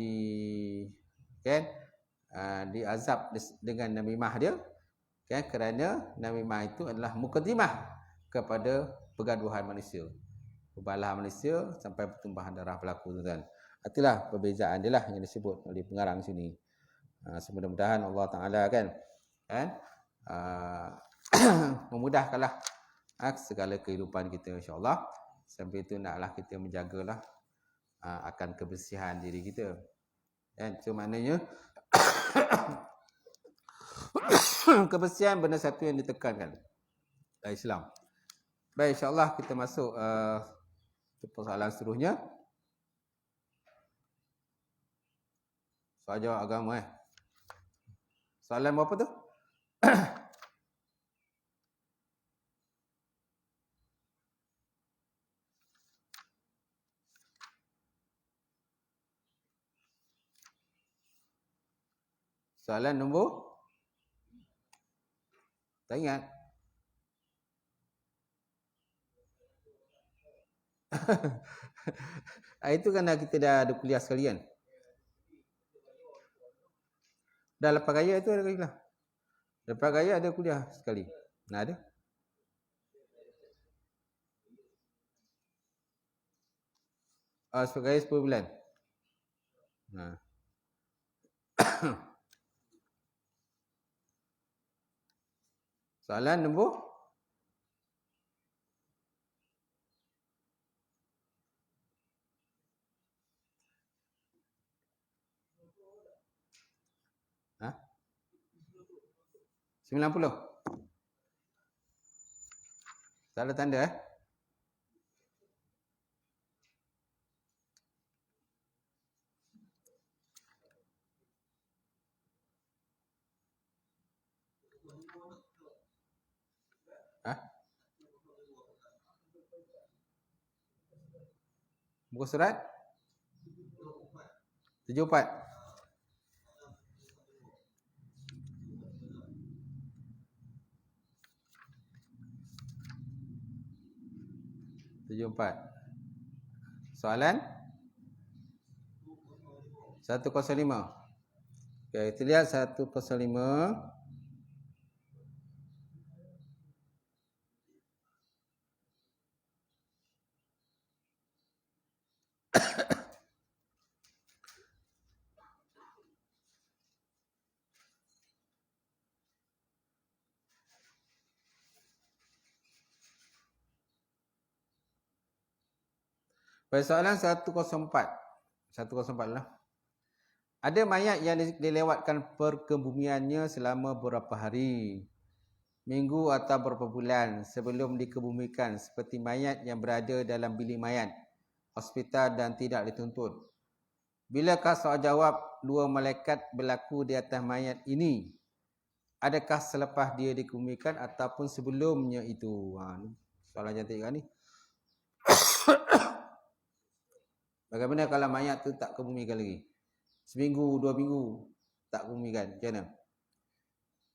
diazab dengan namimah dia. Kan kerana namimah itu adalah muqaddimah kepada pergaduhan manusia. Perbalah manusia sampai pertumpahan darah berlaku tuan. Itulah perbezaan dia lah yang disebut oleh pengarang sini. Mudah-mudahan Allah Ta'ala kan memudahkanlah segala kehidupan kita, insya-Allah. Sambil itu naklah kita menjagalah akan kebersihan diri kita. Kan? So maknanya kebersihan benda satu yang ditekankan dalam Islam. Baik, insya-Allah kita masuk ke persoalan seterusnya. Soal jawab agama Soalan berapa tu? Soalan nombor? Tak ingat. Itu kan kita dah ada kuliah sekalian. Dah lepas raya itu ada kuliah. Lepas raya ada kuliah sekali. Nah, ada. Sebagai 10 bulan. Soalan nombor? Ha? 90. Tak ada tanda Muka surat 74. Soalan 105. Okay, kita lihat 105. Pada soalan 104. 104 lah. Ada mayat yang dilewatkan perkebumiannya selama beberapa hari, minggu atau beberapa bulan sebelum dikebumikan, seperti mayat yang berada dalam bilik mayat, hospital dan tidak dituntut. Bilakah soal jawab dua malaikat berlaku di atas mayat ini? Adakah selepas dia dikebumikan ataupun sebelumnya itu? Soalan cantik kan ni? Bagaimana kalau mayat tu tak kebumikan lagi? Seminggu, 2 minggu tak kebumikan, macam mana?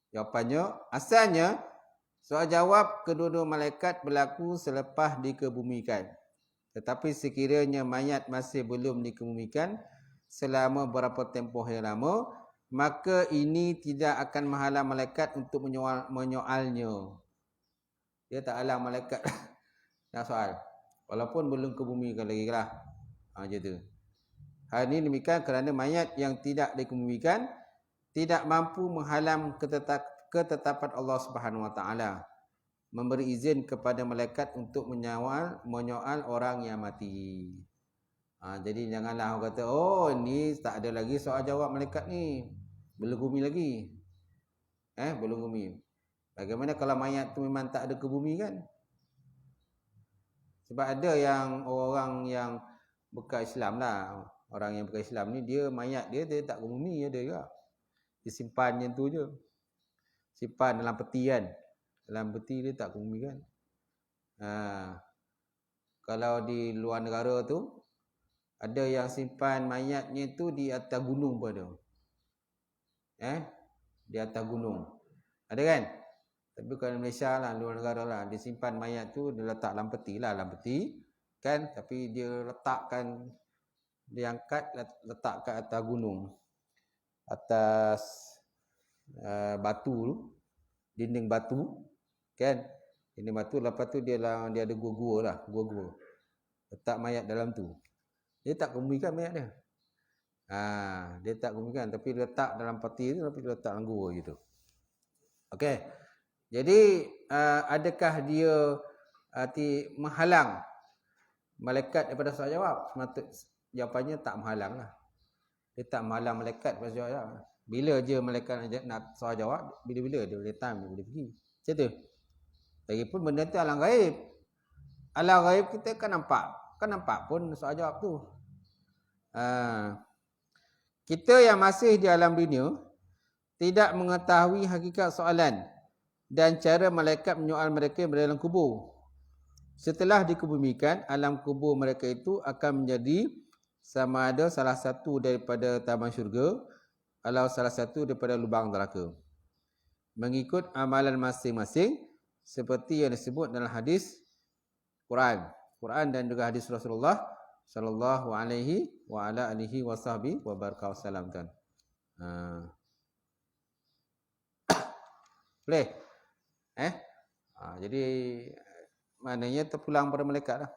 Jawapannya, asalnya soal jawab kedua-dua malaikat berlaku selepas dikebumikan. Tetapi sekiranya mayat masih belum dikebumikan selama beberapa tempoh yang lama, maka ini tidak akan menghalang malaikat untuk menyoalnya. Dia tak halang malaikat nak soal, walaupun belum kebumikan lagi lah. Macam tu. Hal ini demikian kerana mayat yang tidak dikebumikan tidak mampu menghalang ketetapan Allah Subhanahu Wa Taala, memberi izin kepada malaikat untuk menyoal orang yang mati. Jadi janganlah orang kata, oh ni tak ada lagi soal jawab malaikat ni, belum bumi lagi. Belum bumi. Bagaimana kalau mayat tu memang tak ada ke bumi kan? Sebab ada yang orang yang bukan Islam lah. Orang yang bukan Islam ni, dia mayat dia tak ke bumi, ada juga. Dia simpan macam tu je. Simpan dalam peti kan. Dalam peti dia tak ke bumi kan. Kalau di luar negara tu, ada yang simpan mayatnya tu di atas gunung pun ada. Di atas gunung. Ada kan? Tapi kalau Malaysia lah, luar negara lah, dia simpan mayat tu, dia letak dalam peti lah, dalam peti kan, tapi dia letakkan, dia angkat, letak kat atas gunung, atas batu tu, dinding batu kan, dinding batu. Lepas tu dia ada gua-gua lah, gua-gua, letak mayat dalam tu. Dia tak kebumikan mayat dia. Dia tak kebumikan, tapi dia letak dalam peti tu, tapi dia letak dalam gua gitu. Okey. Jadi adakah dia arti menghalang malaikat daripada soal jawab. Jawapannya tak menghalang lah. Dia tak menghalang malaikat daripada soal jawab. Bila je malaikat nak soal jawab, bila-bila dia boleh time, dia boleh pergi. Macam tu. Lagipun benda tu alam gaib. Alam gaib kita kan nampak. Kan nampak pun soal jawab tu. Kita yang masih di alam dunia tidak mengetahui hakikat soalan dan cara malaikat menyoal mereka yang berada dalam kubur. Setelah dikebumikan, alam kubur mereka itu akan menjadi sama ada salah satu daripada taman syurga atau salah satu daripada lubang neraka. Mengikut amalan masing-masing seperti yang disebut dalam hadis Quran dan juga hadis Rasulullah sallallahu alaihi wa ala alihi wasahbihi wa baraka wasallam kan. Boleh? Jadi maknanya terpulang pada malaikat lah.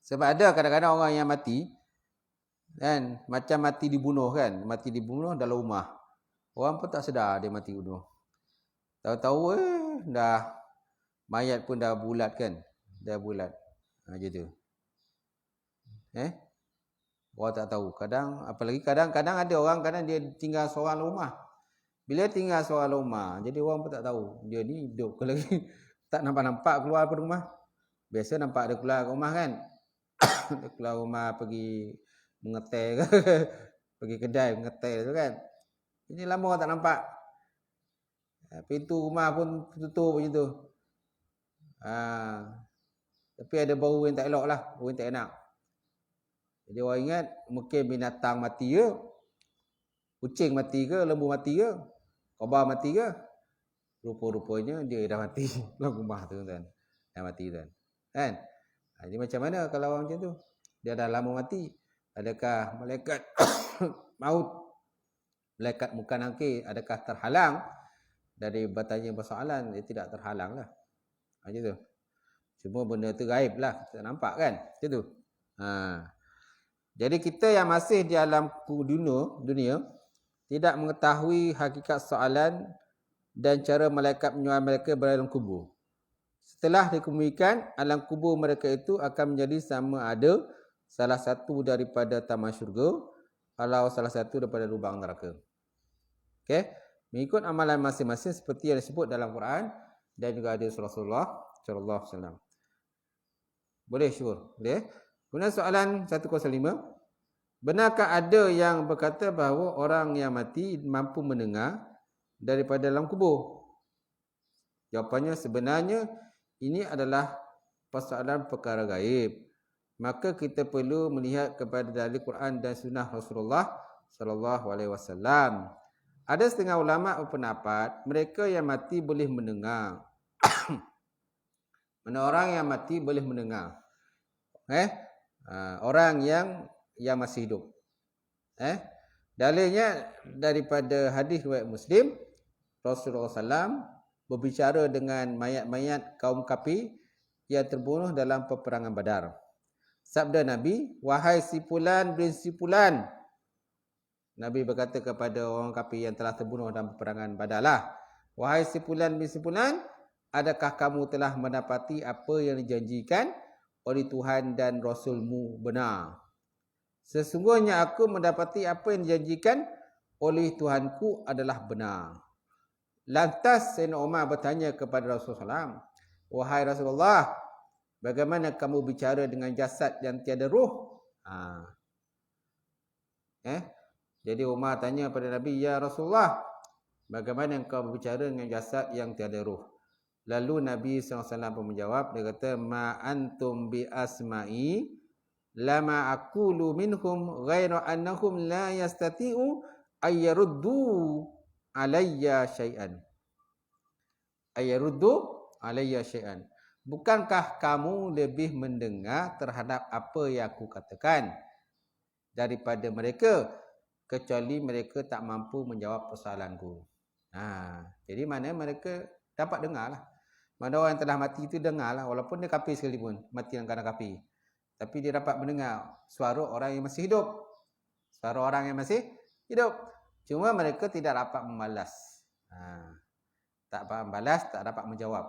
Sebab ada kadang-kadang orang yang mati kan, macam mati dibunuh kan, mati dibunuh dalam rumah. Orang pun tak sedar dia mati bunuh. Tahu-tahu dah mayat pun dah bulat kan. Dah bulat. Macam tu. Orang tak tahu. Kadang apalagi kadang-kadang ada orang kadang dia tinggal seorang rumah. Bila tinggal seorang rumah, jadi orang pun tak tahu dia ni hidup ke lagi. Tak nampak-nampak keluar dari rumah. Biasa nampak dia keluar dari rumah kan. Dia keluar rumah pergi mengetai ke. Pergi kedai mengetai tu kan. Ini lama orang tak nampak. Pintu rumah pun tutup macam tu. Tapi ada bau yang tak elok lah. Bau yang tak enak. Jadi orang ingat mungkin binatang mati ke. Kucing mati ke. Lembu mati ke. Kobra mati ke. Rupa-rupanya dia dah mati dalam rumah tu kan. Dah mati tu kan. Jadi macam mana kalau orang macam tu? Dia dah lama mati. Adakah malaikat maut, malaikat muka nangkir, adakah terhalang dari bertanya persoalan? Dia tidak terhalang lah. Macam tu. Cuma benda tu gaib lah. Kita nampak kan. Macam tu. Jadi kita yang masih di alam dunia tidak mengetahui hakikat soalan dan cara malaikat menyoal mereka berada dalam kubur. Setelah dikebumikan, alam kubur mereka itu akan menjadi sama ada salah satu daripada taman syurga atau salah satu daripada lubang neraka. Okey, mengikut amalan masing-masing seperti yang disebut dalam Quran dan juga hadis Rasulullah sallallahu alaihi wasallam. Boleh syukur? Boleh. Kemudian soalan 105. Benarkah ada yang berkata bahawa orang yang mati mampu mendengar daripada dalam kubur? Jawapannya sebenarnya ini adalah persoalan perkara gaib. Maka kita perlu melihat kepada dalil Quran dan sunnah Rasulullah sallallahu alaihi wasallam. Ada setengah ulama berpendapat mereka yang mati boleh mendengar. Mana orang yang mati boleh mendengar? Orang yang masih hidup. Dalilnya daripada hadis riwayat Muslim, Rasulullah SAW berbicara dengan mayat-mayat kaum kafir yang terbunuh dalam peperangan Badar. Sabda Nabi, wahai si fulan bin si fulan. Nabi berkata kepada orang kafir yang telah terbunuh dalam peperangan Badar lah, wahai si fulan bin si fulan, adakah kamu telah mendapati apa yang dijanjikan oleh Tuhan dan Rasulmu benar? Sesungguhnya aku mendapati apa yang dijanjikan oleh Tuhanku adalah benar. Lantas Sayyidina Umar bertanya kepada Rasulullah SAW, wahai Rasulullah, bagaimana kamu bicara dengan jasad yang tiada ruh? Jadi Umar tanya kepada Nabi, ya Rasulullah, bagaimana engkau berbicara dengan jasad yang tiada ruh? Lalu Nabi SAW pun menjawab, dia kata, ma antum bi asma'i lama aqulu minhum ghairu annahum la yastati'u ayyaruddu alayya syai'an. Ayyaruddu alayya syai'an. Bukankah kamu lebih mendengar terhadap apa yang aku katakan daripada mereka, kecuali mereka tak mampu menjawab persoalanku. Jadi mana mereka dapat dengar lah. Mana orang yang telah mati itu dengar lah, walaupun dia kafir sekalipun, mati dalam keadaan kafir. Tapi dia dapat mendengar suara orang yang masih hidup. Suara orang yang masih hidup. Cuma mereka tidak dapat membalas. Tak dapat membalas, tak dapat menjawab.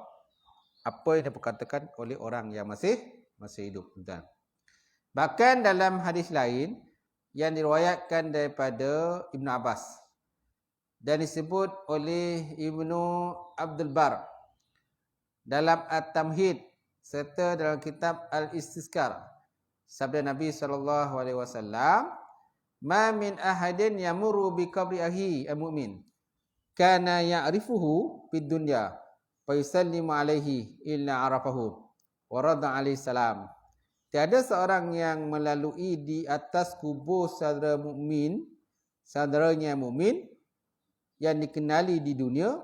apa yang diperkatakan oleh orang yang masih hidup. Tuan. Bahkan dalam hadis lain yang diriwayatkan daripada Ibn Abbas dan disebut oleh Ibnu Abdul Bar dalam At-Tamhid serta dalam kitab Al-Istizkar, sabda Nabi SAW, "Ma min ahadin yamurru bi qabri akhi al-mu'min kana ya'rifuhu fid dunya fa yusallimu alaihi illa arafahu wa radda alaihi salam." Tiada seorang yang melalui di atas kubur saudaranya mukmin yang dikenali di dunia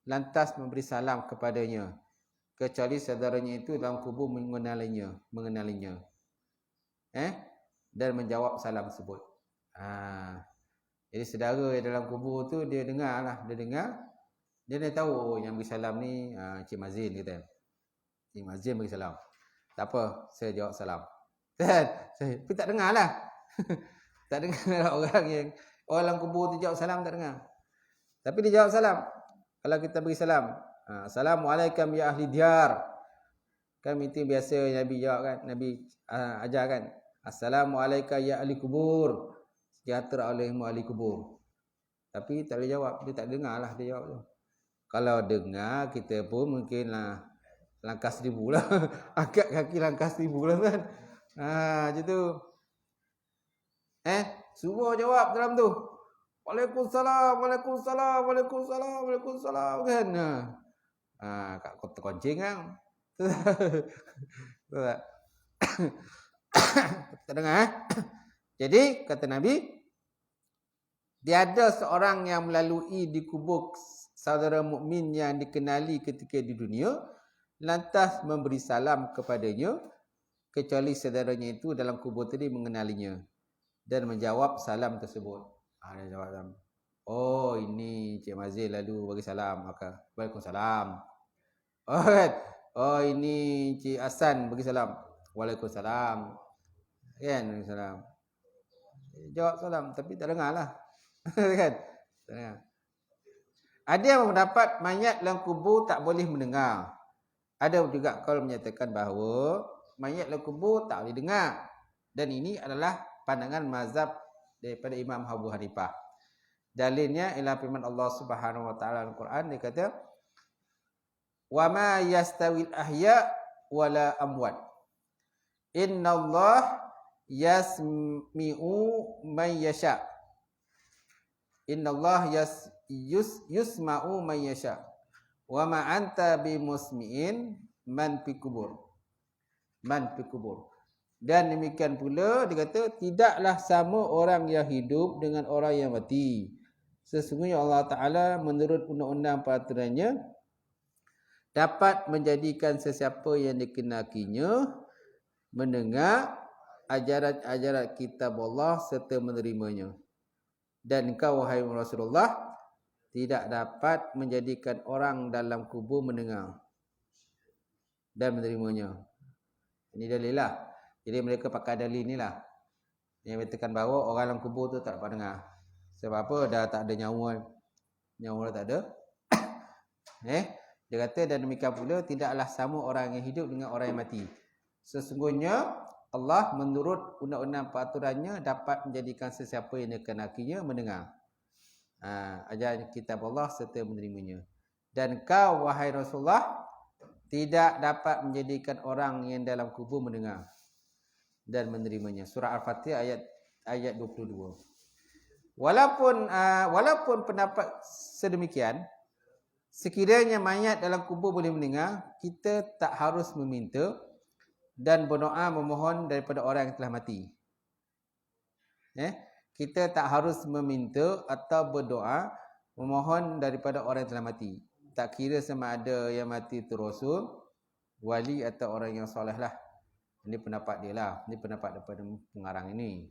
lantas memberi salam kepadanya, kecuali saudaranya itu dalam kubur mengenalinya dan menjawab salam tersebut. Jadi saudara yang dalam kubur tu dia dengar, dia dah tahu yang beri salam ni Cik Mazin kata. Cik Mazin beri salam. Tak apa, saya jawab salam. Tapi tak dengar lah. Tak dengar orang dalam kubur tu jawab salam, tak dengar. Tapi dia jawab salam. Kalau kita beri salam, Assalamualaikum ya ahli diyar. Kan itu biasa Nabi jawab kan, Nabi ajar kan. Assalamualaikum ya ahli kubur. Sejahtera olehmu ahli kubur. Tapi tak boleh jawab, dia tak dengar lah dia jawab tu. Kalau dengar, kita pun mungkinlah langkah 1000 lah. Angkat kaki langkah 1000 lah kan. Macam tu. Semua jawab dalam tu. Waalaikumsalam, waalaikumsalam, waalaikumsalam, waalaikumsalam kan. Kat kota koncing kan. Tak dengar Jadi kata Nabi, tiada seorang yang melalui di kubur saudara mukmin yang dikenali ketika di dunia lantas memberi salam kepadanya, kecuali saudaranya itu dalam kubur tadi mengenalinya dan menjawab salam tersebut. Dia jawab salam. Oh, ini Cik Mazil lalu bagi salam, maka Waalaikumsalam. Oh, ini Cik Hasan bagi salam. Waalaikumsalam. Kan, Waalaikumsalam. Jawab salam tapi tak dengar lah. Kan? Tak dengar. Ada yang mendapat mayat dalam kubur tak boleh mendengar. Ada juga kaul menyatakan bahawa mayat dalam kubur tak boleh dengar. Dan ini adalah pandangan mazhab daripada Imam Abu Hanifah. Dalilnya ialah firman Allah Subhanahu wa taala dalam Quran, dia kata, "Wa ma yastawil ahya wala amwat. Innallah yasmi'u man yasha." Innallah yusma'u man yasha. Wa ma anta bimusmi'in man fi kubur. Dan demikian pula dia kata, tidaklah sama orang yang hidup dengan orang yang mati. Sesungguhnya Allah Ta'ala menurut undang-undang peraturannya dapat menjadikan sesiapa yang dikenakinya mendengar ajaran-ajaran kitab Allah serta menerimanya. Dan engkau wahai Rasulullah tidak dapat menjadikan orang dalam kubur mendengar dan menerimanya. Ini dalil lah. Jadi mereka pakai dalil ni lah yang mengatakan bahawa orang dalam kubur tu tak dapat dengar. Sebab apa? Dah tak ada nyawa. Nyawa dah tak ada. Dia kata, dan demikian pula tidaklah sama orang yang hidup dengan orang yang mati. Sesungguhnya Allah menurut undang-undang peraturannya dapat menjadikan sesiapa yang dikenakinya mendengar ajaran kitab Allah serta menerimanya. Dan kau wahai Rasulullah tidak dapat menjadikan orang yang dalam kubur mendengar dan menerimanya. Surah Al-Fatihah ayat 22. Walaupun pendapat sedemikian, sekiranya mayat dalam kubur boleh mendengar, kita tak harus meminta dan berdoa memohon daripada orang yang telah mati. Kita tak harus meminta atau berdoa memohon daripada orang yang telah mati. Tak kira sama ada yang mati itu Rasul, wali atau orang yang soleh lah. Ini pendapat dia lah. Ini pendapat daripada pengarang ini.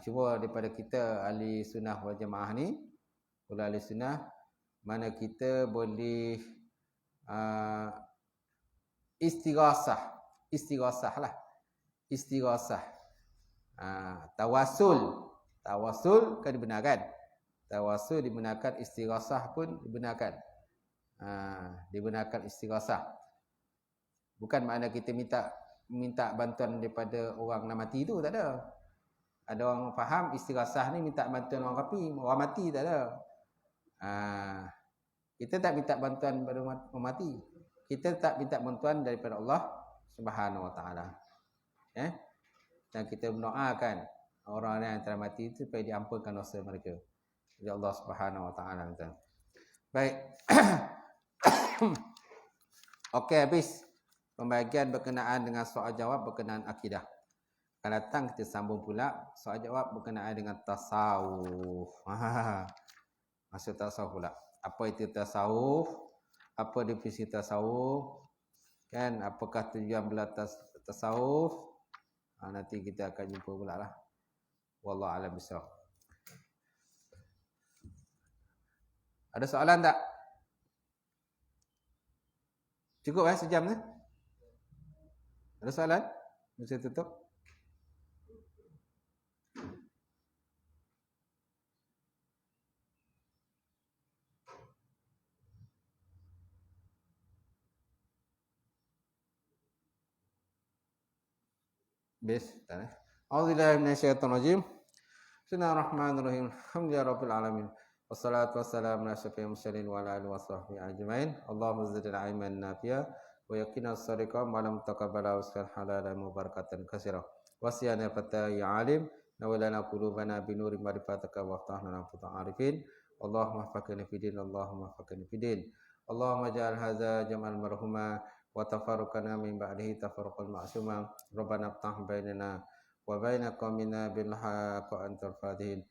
Cuma daripada kita ahli sunnah wal jamaah ni, pula ahli sunnah, mana kita boleh istighasah lah. Tawasul kan dibenarkan. Tawasul dibenarkan, istighasah pun dibenarkan. Digunakan istighasah. Bukan makna kita minta bantuan daripada orang nak mati tu, tak ada. Ada orang faham istighasah ni minta bantuan orang mati, tak ada. Kita tak minta bantuan daripada orang mati. Kita tak minta bantuan daripada Allah Subhanahu Wa Taala. Dan kita mendoakan orang yang telah mati itu supaya diampunkan dosa mereka oleh Allah Subhanahu Wa Taala. Baik. Okey, habis pembahagian berkenaan dengan soal jawab berkenaan akidah. Akan datang kita sambung pula soal jawab berkenaan dengan tasawuf. Masuk tasawuf pula. Apa itu tasawuf? Apa definisi tasawuf? Kan, apakah tujuan belajar tasawuf? Nanti kita akan jumpa pula lah. Wallahu a'lam bishawab. Ada soalan tak? Cukup sejam ni? Ada soalan? Bisa tutup? A'udzubillahi minasyaitonir rajim. Bismillahirrahmanirrahim. Alhamdulillahirabbil alamin. Wassalatu wassalamu ala asyrafil mursalin wa ala alihi washabbihi ajmain. Allahumma zidna ilman nafi'a wa yaqina as-sadiqa wa lam taqabbala wasfal halalan mubarakatan katsira. Wasiyana fatai alim nawalana qulubana bi nuri ma'rifatika wa aftahna futuh arifin. Allahumma faqina fidin, Allahumma faqina fidin. Allahumma ja'al hadza jam'al marhuma wa tafarruqana min ba'dihi tafarruqan ma'suma. Rabbana iftah bainana wa baina qaumina bil haqqi wa antal fatihin.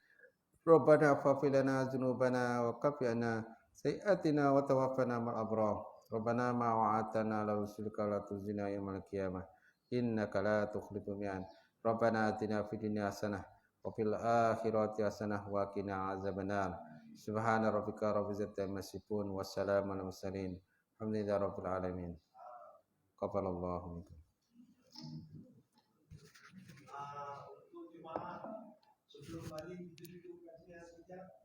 Rabbana faghfir lana dzunubana wa kaffir 'anna sayyi'atina wa tawaffana ma'al abrar. Rabbana ma wa'adtana la rusulika la tuzina yaumil qiyamah innaka la tukhliful mi'ad. Rabbana atina fid dunya hasanah wa fil akhirati hasanah wa qina azabannar. Subhana rabbika rabbil izzati amma yasifun wa salamun alal mursalin. Alhamdulillahi rabbil alamin. Qabalallahu minkum. Untuk jemaah sebelum balik kita duduk kajian sekejap.